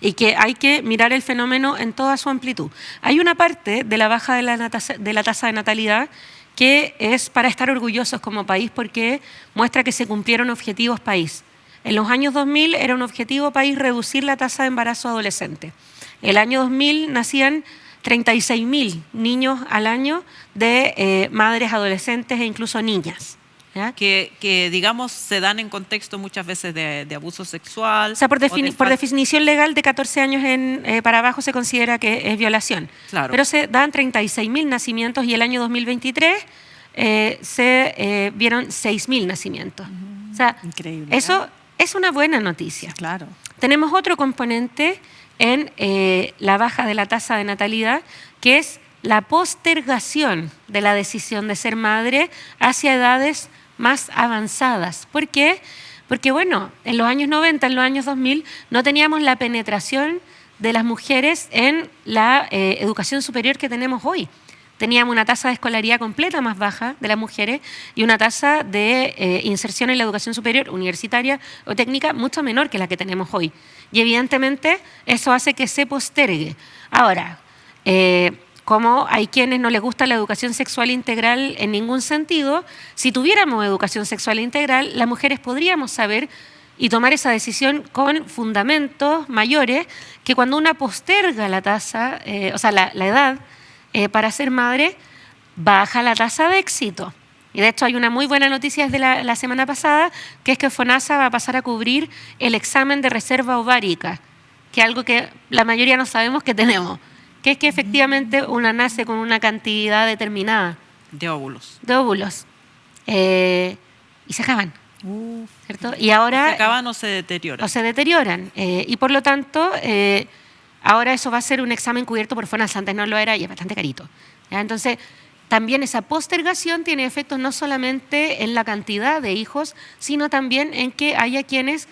y que hay que mirar el fenómeno en toda su amplitud. Hay una parte de la baja de la tasa de natalidad que es para estar orgullosos como país porque muestra que se cumplieron objetivos país. En los años 2000 era un objetivo país reducir la tasa de embarazo adolescente. El año 2000 nacían 36.000 niños al año de madres adolescentes e incluso niñas. ¿Ya? Que digamos, se dan en contexto muchas veces de abuso sexual. O sea, por de definición legal, de 14 años para abajo se considera que es violación. Claro. Pero se dan 36.000 nacimientos y el año 2023 se vieron 6.000 nacimientos. O sea, increíble, eso es una buena noticia. Claro. Tenemos otro componente en la baja de la tasa de natalidad, que es la postergación de la decisión de ser madre hacia edades más avanzadas. ¿Por qué? Porque, bueno, en los años 90, en los años 2000, no teníamos la penetración de las mujeres en la educación superior que tenemos hoy. Teníamos una tasa de escolaridad completa más baja de las mujeres y una tasa de inserción en la educación superior, universitaria o técnica, mucho menor que la que tenemos hoy. Y evidentemente eso hace que se postergue. Ahora, como hay quienes no les gusta la educación sexual integral en ningún sentido, si tuviéramos educación sexual integral, las mujeres podríamos saber y tomar esa decisión con fundamentos mayores que cuando una posterga la tasa, la edad, para ser madre, baja la tasa de éxito. Y de hecho hay una muy buena noticia desde la semana pasada, que es que FONASA va a pasar a cubrir el examen de reserva ovárica, que es algo que la mayoría no sabemos que tenemos, que es que efectivamente una nace con una cantidad determinada De óvulos. Y se acaban, ¿cierto? Y ahora ¿Se acaban o se deterioran? o se deterioran. Y por lo tanto, ahora eso va a ser un examen cubierto por FONASA, antes no lo era y es bastante carito. ¿Ya? Entonces, también esa postergación tiene efectos no solamente en la cantidad de hijos, sino también en que haya quienes,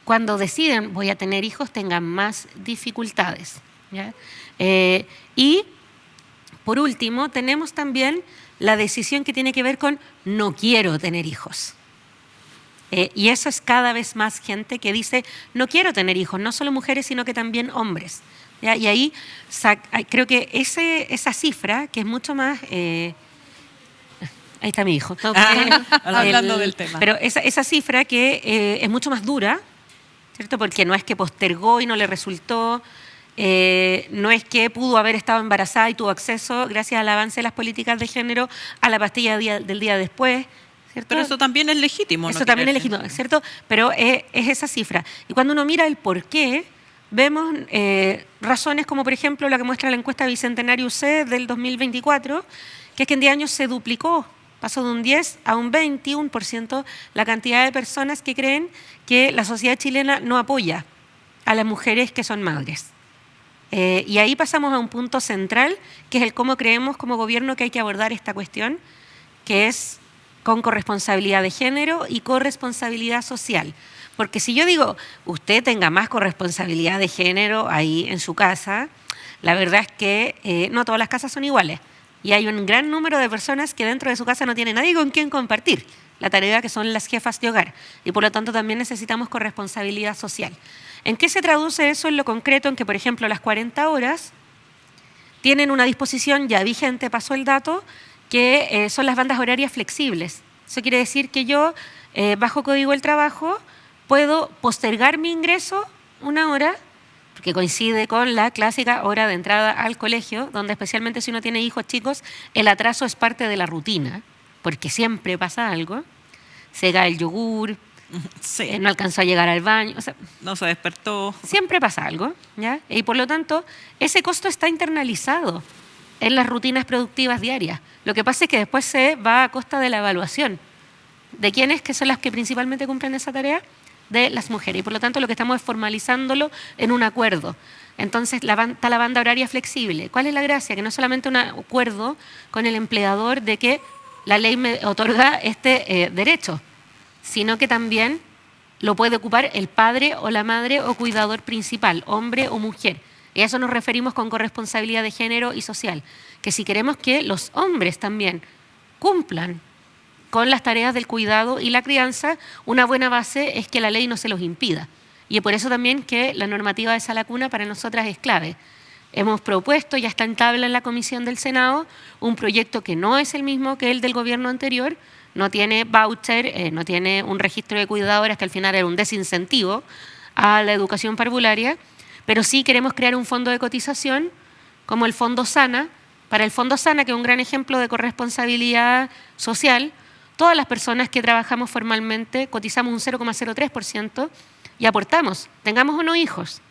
cuando deciden voy a tener hijos, tengan más dificultades. ¿Ya? Y, por último, tenemos también la decisión que tiene que ver con no quiero tener hijos. Y eso es cada vez más gente que dice no quiero tener hijos, no solo mujeres, sino que también hombres. ¿Ya? Y ahí creo que esa cifra, que es mucho más... ahí está mi hijo. Hablando del tema. Pero esa cifra que es mucho más dura, ¿cierto? Porque no es que postergó y no le resultó, no es que pudo haber estado embarazada y tuvo acceso, gracias al avance de las políticas de género, a la pastilla del día después. ¿Cierto? Pero eso también es legítimo. Eso también es legítimo, ¿cierto? Pero es esa cifra. Y cuando uno mira el por qué, vemos razones como, por ejemplo, la que muestra la encuesta Bicentenario UC del 2024, que es que en 10 años se duplicó, pasó de un 10 a un 21% la cantidad de personas que creen que la sociedad chilena no apoya a las mujeres que son madres. Y ahí pasamos a un punto central, que es el cómo creemos como gobierno que hay que abordar esta cuestión, que es con corresponsabilidad de género y corresponsabilidad social. Porque si yo digo, usted tenga más corresponsabilidad de género ahí en su casa, la verdad es que no todas las casas son iguales. Y hay un gran número de personas que dentro de su casa no tienen nadie con quien compartir la tarea que son las jefas de hogar. Y por lo tanto también necesitamos corresponsabilidad social. ¿En qué se traduce eso en lo concreto? En que, por ejemplo, las 40 horas tienen una disposición ya vigente, pasó el dato, que son las bandas horarias flexibles. Eso quiere decir que yo, bajo Código del Trabajo, puedo postergar mi ingreso una hora, porque coincide con la clásica hora de entrada al colegio, donde especialmente si uno tiene hijos chicos, el atraso es parte de la rutina, porque siempre pasa algo. Se cae el yogur, Sí. no alcanzó a llegar al baño, o sea, No se despertó. siempre pasa algo, ¿ya? Y por lo tanto, ese costo está internalizado en las rutinas productivas diarias. Lo que pasa es que después se va a costa de la evaluación. ¿De quiénes? Que son las que principalmente cumplen esa tarea? De las mujeres. Y por lo tanto, lo que estamos es formalizándolo en un acuerdo. Entonces, está la banda horaria flexible. ¿Cuál es la gracia? Que no solamente un acuerdo con el empleador de que la ley me otorga este derecho, sino que también lo puede ocupar el padre o la madre o cuidador principal, hombre o mujer. Y a eso nos referimos con corresponsabilidad de género y social, que si queremos que los hombres también cumplan con las tareas del cuidado y la crianza, una buena base es que la ley no se los impida. Y por eso también que la normativa de Sala Cuna para nosotras es clave. Hemos propuesto, ya está en tabla en la Comisión del Senado, un proyecto que no es el mismo que el del gobierno anterior, no tiene voucher, no tiene un registro de cuidadoras, que al final era un desincentivo a la educación parvularia, pero sí queremos crear un fondo de cotización como el Fondo Sana. Para el Fondo Sana, que es un gran ejemplo de corresponsabilidad social, todas las personas que trabajamos formalmente cotizamos un 0,03% y aportamos, tengamos o no hijos.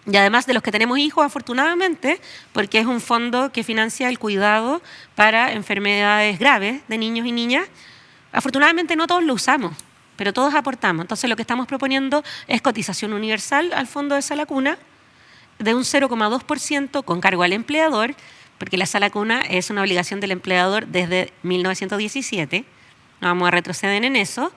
Y además de los que tenemos hijos, afortunadamente, porque es un fondo que financia el cuidado para enfermedades graves de niños y niñas, afortunadamente no todos lo usamos, pero todos aportamos. Entonces lo que estamos proponiendo es cotización universal al fondo de Sala Cuna de un 0,2% con cargo al empleador, porque la Sala Cuna es una obligación del empleador desde 1917, no vamos a retroceder en eso,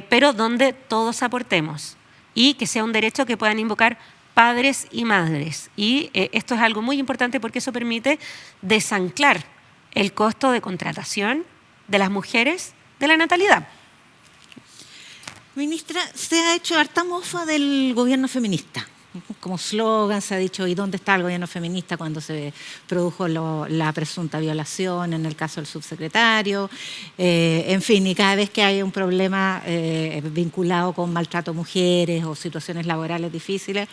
pero donde todos aportemos y que sea un derecho que puedan invocar padres y madres. Y esto es algo muy importante porque eso permite desanclar el costo de contratación de las mujeres de la natalidad. Ministra, se ha hecho harta mofa del gobierno feminista. Como slogan se ha dicho, ¿y dónde está el gobierno feminista cuando se produjo la presunta violación en el caso del subsecretario? En fin, y cada vez que hay un problema vinculado con maltrato a mujeres o situaciones laborales difíciles,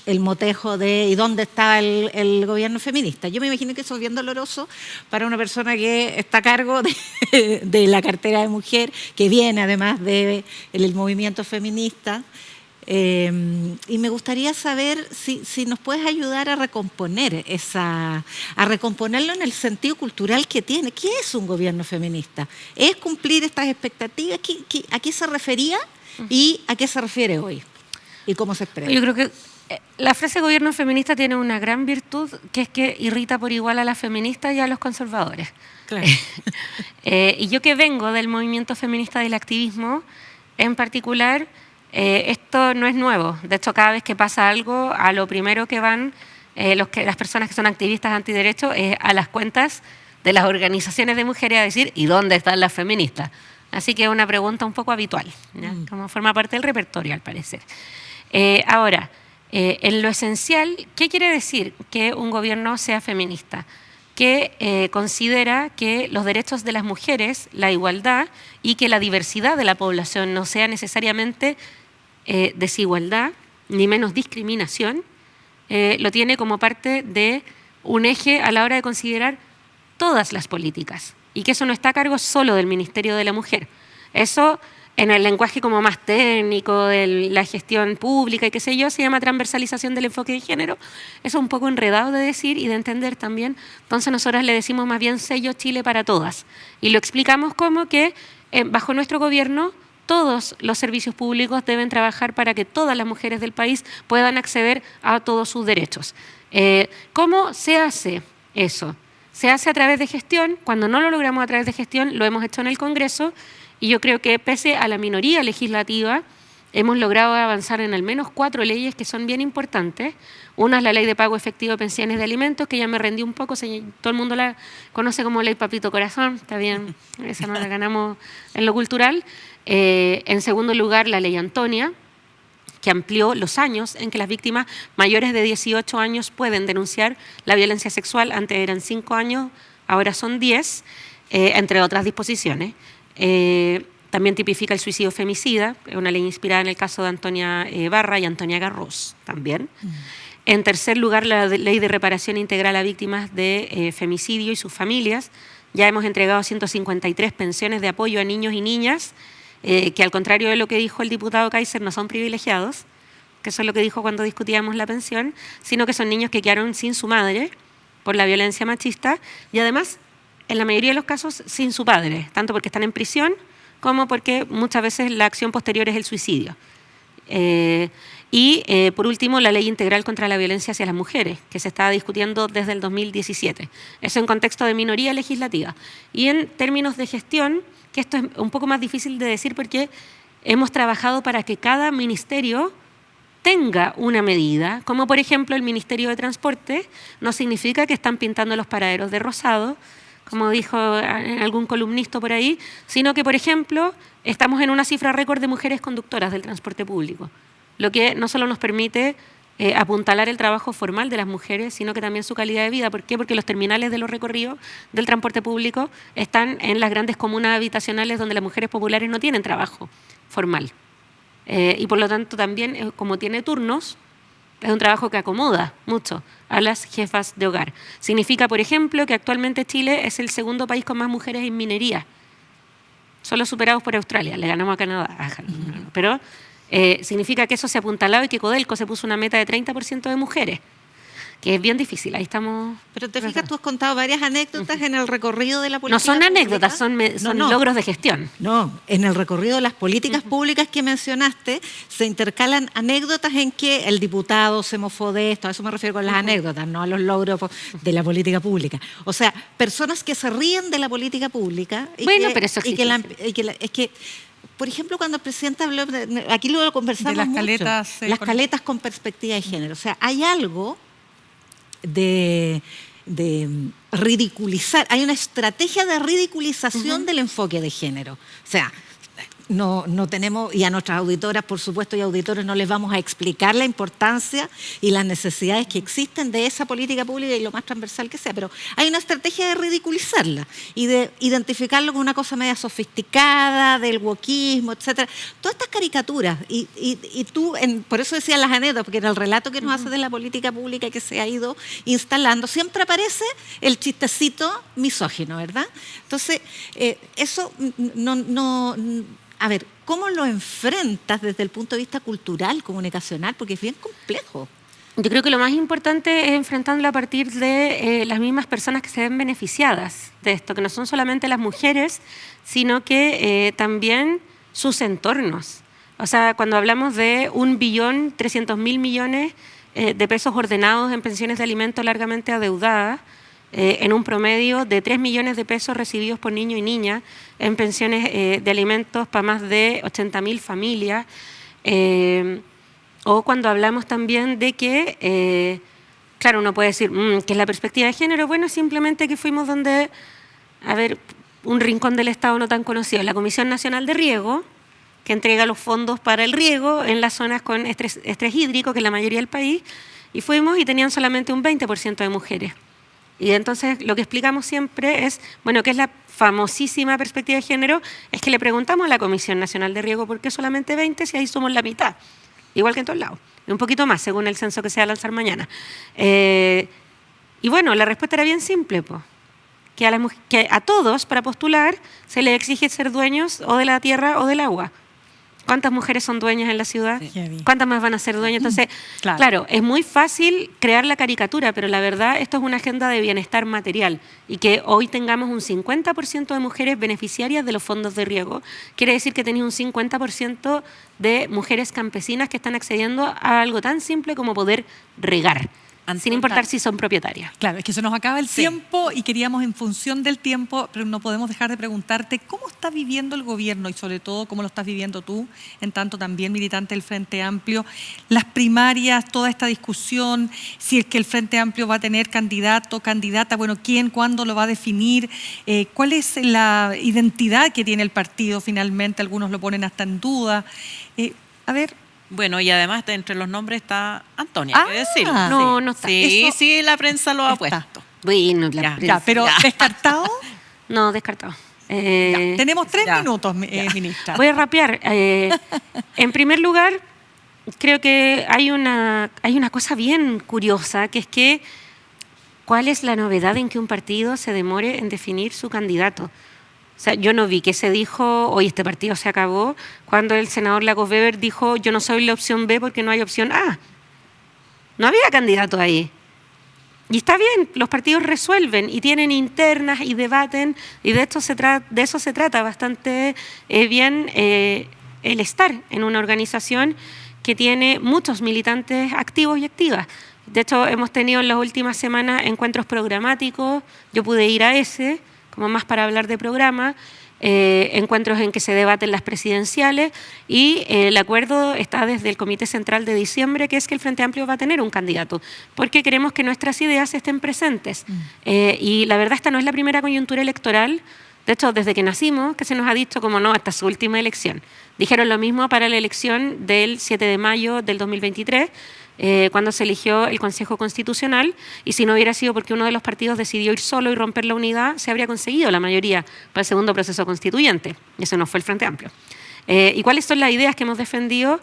el motejo de ¿y dónde está el gobierno feminista? Yo me imagino que eso es bien doloroso para una persona que está a cargo de la cartera de mujer, que viene además del movimiento feminista. Y me gustaría saber si nos puedes ayudar a recomponer a recomponerlo en el sentido cultural que tiene. ¿Qué es un gobierno feminista? ¿Es cumplir estas expectativas? ¿A qué se refería y a qué se refiere hoy? ¿Y cómo se expresa? Yo creo que la frase gobierno feminista tiene una gran virtud, que es que irrita por igual a las feministas y a los conservadores. Claro. Y yo que vengo del movimiento feminista del activismo, en particular, esto no es nuevo. De hecho, cada vez que pasa algo, a lo primero que van las personas que son activistas antiderechos es a las cuentas de las organizaciones de mujeres a decir ¿y dónde están las feministas? Así que es una pregunta un poco habitual, ¿ya? Como forma parte del repertorio, al parecer. Ahora, en lo esencial, ¿qué quiere decir que un gobierno sea feminista? Que considera que los derechos de las mujeres, la igualdad y que la diversidad de la población no sea necesariamente desigualdad ni menos discriminación, lo tiene como parte de un eje a la hora de considerar todas las políticas y que eso no está a cargo solo del Ministerio de la Mujer. Eso, en el lenguaje como más técnico de la gestión pública y qué sé yo, se llama transversalización del enfoque de género. Eso es un poco enredado de decir y de entender también. Entonces nosotras le decimos más bien sello Chile para todas. Y lo explicamos como que bajo nuestro gobierno todos los servicios públicos deben trabajar para que todas las mujeres del país puedan acceder a todos sus derechos. ¿Cómo se hace eso? Se hace a través de gestión. Cuando no lo logramos a través de gestión, lo hemos hecho en el Congreso. Y yo creo que pese a la minoría legislativa, hemos logrado avanzar en al menos 4 leyes que son bien importantes. Una es la Ley de Pago Efectivo de Pensiones de Alimentos, que ya me rendí un poco, todo el mundo la conoce como Ley Papito Corazón, está bien, esa no la ganamos en lo cultural. En segundo lugar, la Ley Antonia, que amplió los años en que las víctimas mayores de 18 años pueden denunciar la violencia sexual. Antes eran 5 años, ahora son 10, entre otras disposiciones. También tipifica el suicidio femicida, una ley inspirada en el caso de Antonia Barra y Antonia Garros también. En tercer lugar, la ley de reparación integral a víctimas de femicidio y sus familias. Ya hemos entregado 153 pensiones de apoyo a niños y niñas, que al contrario de lo que dijo el diputado Kaiser, no son privilegiados, que eso es lo que dijo cuando discutíamos la pensión, sino que son niños que quedaron sin su madre por la violencia machista y además, en la mayoría de los casos, sin su padre, tanto porque están en prisión como porque muchas veces la acción posterior es el suicidio. Por último, la Ley Integral contra la Violencia hacia las Mujeres, que se estaba discutiendo desde el 2017. Eso en contexto de minoría legislativa. Y en términos de gestión, que esto es un poco más difícil de decir porque hemos trabajado para que cada ministerio tenga una medida, como por ejemplo el Ministerio de Transporte, no significa que están pintando los paraderos de rosado, como dijo algún columnista por ahí, sino que, por ejemplo, estamos en una cifra récord de mujeres conductoras del transporte público, lo que no solo nos permite apuntalar el trabajo formal de las mujeres, sino que también su calidad de vida. ¿Por qué? Porque los terminales de los recorridos del transporte público están en las grandes comunas habitacionales donde las mujeres populares no tienen trabajo formal. Y por lo tanto también, como tiene turnos, es un trabajo que acomoda mucho a las jefas de hogar. Significa, por ejemplo, que actualmente Chile es el segundo país con más mujeres en minería, solo superados por Australia, le ganamos a Canadá. Pero significa que eso se ha apuntalado y que Codelco se puso una meta de 30% de mujeres, que es bien difícil, ahí estamos... Pero te fijas, tú has contado varias anécdotas en el recorrido de la política No son pública. anécdotas, son logros de gestión. No, en el recorrido de las políticas públicas que mencionaste, se intercalan anécdotas en que el diputado se mofó de esto, a eso me refiero con las anécdotas, no a los logros de la política pública. O sea, personas que se ríen de la política pública. Bueno, pero eso existe. Es que por ejemplo, cuando el presidente habló, aquí luego lo conversamos De las mucho, caletas, las caletas con perspectiva de género. O sea, hay algo de ridiculizar, hay una estrategia de ridiculización del enfoque de género. O sea, no tenemos, y a nuestras auditoras, por supuesto, y auditores, no les vamos a explicar la importancia y las necesidades que existen de esa política pública y lo más transversal que sea, pero hay una estrategia de ridiculizarla y de identificarlo con una cosa media sofisticada, del wokismo, etcétera. Todas estas caricaturas, y tú, por eso decía las anécdotas, porque en el relato que nos hace de la política pública que se ha ido instalando, siempre aparece el chistecito misógino, ¿verdad? Entonces, eso a ver, ¿cómo lo enfrentas desde el punto de vista cultural, comunicacional? Porque es bien complejo. Yo creo que lo más importante es enfrentarlo a partir de las mismas personas que se ven beneficiadas de esto, que no son solamente las mujeres, sino que también sus entornos. O sea, cuando hablamos de 1.300.000.000.000 de pesos ordenados en pensiones de alimentos largamente adeudadas, en un promedio de 3 millones de pesos recibidos por niño y niña en pensiones de alimentos para más de 80.000 familias. O cuando hablamos también de que, claro, uno puede decir, ¿qué es la perspectiva de género? Bueno, simplemente que fuimos donde, a ver, un rincón del Estado no tan conocido, la Comisión Nacional de Riego, que entrega los fondos para el riego en las zonas con estrés hídrico, que es la mayoría del país, y fuimos y tenían solamente un 20% de mujeres. Y entonces lo que explicamos siempre es, bueno, ¿qué es la famosísima perspectiva de género? Es que le preguntamos a la Comisión Nacional de Riego por qué solamente 20 si ahí somos la mitad, igual que en todos lados, un poquito más según el censo que se va a lanzar mañana. Y bueno, la respuesta era bien simple, pues, que a todos para postular se les exige ser dueños o de la tierra o del agua. ¿Cuántas mujeres son dueñas en la ciudad? Sí. ¿Cuántas más van a ser dueñas? Entonces, claro, es muy fácil crear la caricatura, pero la verdad esto es una agenda de bienestar material y que hoy tengamos un 50% de mujeres beneficiarias de los fondos de riego. Quiere decir que tenéis un 50% de mujeres campesinas que están accediendo a algo tan simple como poder regar, sin importar si son propietarias. Claro, es que se nos acaba el tiempo y queríamos en función del tiempo, pero no podemos dejar de preguntarte cómo está viviendo el gobierno y sobre todo cómo lo estás viviendo tú, en tanto también militante del Frente Amplio, las primarias, toda esta discusión, si es que el Frente Amplio va a tener candidato, candidata, bueno, quién, cuándo lo va a definir, cuál es la identidad que tiene el partido finalmente, algunos lo ponen hasta en duda. A ver... Bueno, y además entre los nombres está Antonia, hay que decirlo. No, no está. Sí, Eso sí, la prensa lo ha está. puesto. Bueno, Ya, pero ¿descartado? No, descartado. Ya, tenemos 3 ya. minutos, ministra. Voy a rapear. En primer lugar, creo que hay una cosa bien curiosa, que es que ¿cuál es la novedad en que un partido se demore en definir su candidato? O sea, yo no vi que se dijo, hoy este partido se acabó, cuando el senador Lagos Weber dijo, yo no soy la opción B porque no hay opción A. No había candidato ahí. Y está bien, los partidos resuelven y tienen internas y debaten, y de eso se trata bastante bien el estar en una organización que tiene muchos militantes activos y activas. De hecho, hemos tenido en las últimas semanas encuentros programáticos, yo pude ir a ese, como más para hablar de programa, encuentros en que se debaten las presidenciales y el acuerdo está desde el Comité Central de diciembre, que es que el Frente Amplio va a tener un candidato, porque queremos que nuestras ideas estén presentes. Y la verdad esta no es la primera coyuntura electoral, de hecho desde que nacimos, que se nos ha dicho como no, esta es su última elección. Dijeron lo mismo para la elección del 7 de mayo del 2023, cuando se eligió el Consejo Constitucional, y si no hubiera sido porque uno de los partidos decidió ir solo y romper la unidad, se habría conseguido la mayoría para el segundo proceso constituyente. Ese no fue el Frente Amplio. ¿Y cuáles son las ideas que hemos defendido?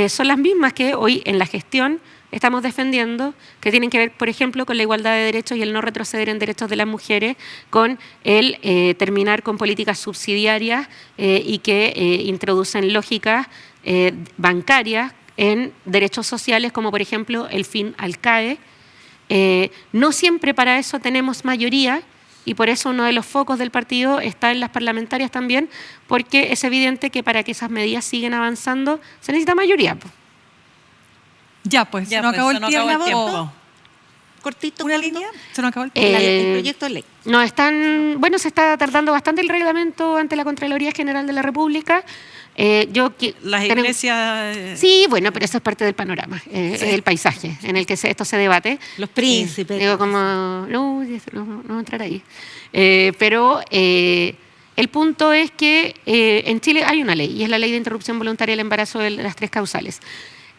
Son las mismas que hoy en la gestión estamos defendiendo, que tienen que ver, por ejemplo, con la igualdad de derechos y el no retroceder en derechos de las mujeres, con el terminar con políticas subsidiarias y que introducen lógicas bancarias en derechos sociales, como por ejemplo el fin al CAE. No siempre para eso tenemos mayoría y por eso uno de los focos del partido está en las parlamentarias también, porque es evidente que para que esas medidas sigan avanzando se necesita mayoría. Ya, pues, se nos acabó el tiempo. Cortito. ¿Una corto. línea? Se nos acabó el El tiempo. proyecto de ley. Se está tardando bastante el reglamento ante la Contraloría General de la República. Las iglesias... Sí, bueno, pero eso es parte del panorama, el paisaje en el que esto se debate. Los príncipes. Digo, como, no voy a entrar ahí. Pero el punto es que en Chile hay una ley, y es la ley de interrupción voluntaria del embarazo de las 3 causales.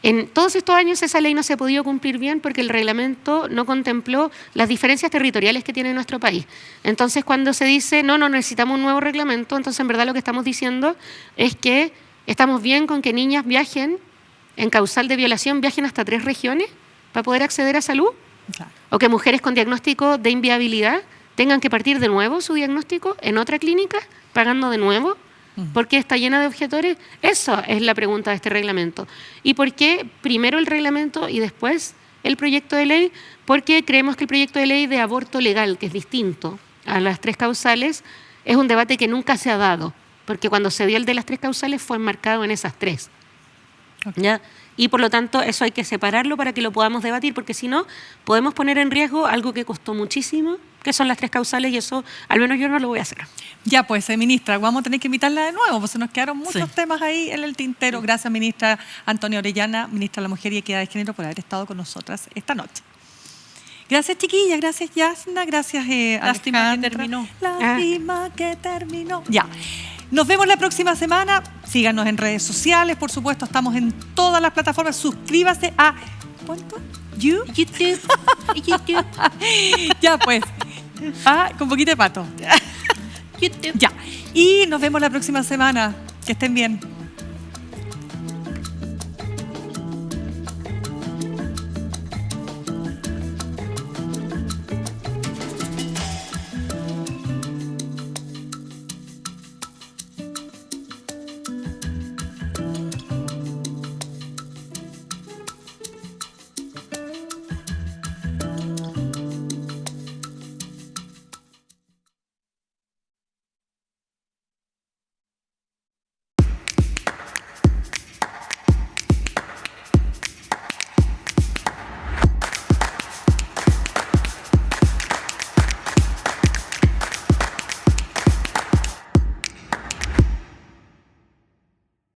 En todos estos años esa ley no se ha podido cumplir bien porque el reglamento no contempló las diferencias territoriales que tiene nuestro país. Entonces, cuando se dice, no necesitamos un nuevo reglamento, entonces en verdad lo que estamos diciendo es que estamos bien con que niñas viajen, en causal de violación, viajen hasta 3 regiones para poder acceder a salud, Claro. o que mujeres con diagnóstico de inviabilidad tengan que partir de nuevo su diagnóstico en otra clínica, pagando de nuevo, porque está llena de objetores. Esa es la pregunta de este reglamento. ¿Y por qué primero el reglamento y después el proyecto de ley? Porque creemos que el proyecto de ley de aborto legal, que es distinto a las 3 causales, es un debate que nunca se ha dado, porque cuando se dio el de las 3 causales fue enmarcado en esas 3. ¿Ya? Y por lo tanto eso hay que separarlo para que lo podamos debatir, porque si no podemos poner en riesgo algo que costó muchísimo, que son las 3 causales, y eso al menos yo no lo voy a hacer. Ya pues, ministra, vamos a tener que invitarla de nuevo, porque se nos quedaron muchos temas ahí en el tintero. Gracias, ministra Antonia Orellana, ministra de la Mujer y Equidad de Género, por haber estado con nosotras esta noche. Gracias, chiquilla, gracias, Yasna, gracias, Lástima Alejandra. que terminó. Lástima que terminó. Ya. Nos vemos la próxima semana. Síganos en redes sociales, por supuesto, estamos en todas las plataformas. Suscríbase a ¿cuánto? YouTube. Ya pues. Con poquito de pato. YouTube. Ya. Y nos vemos la próxima semana. Que estén bien.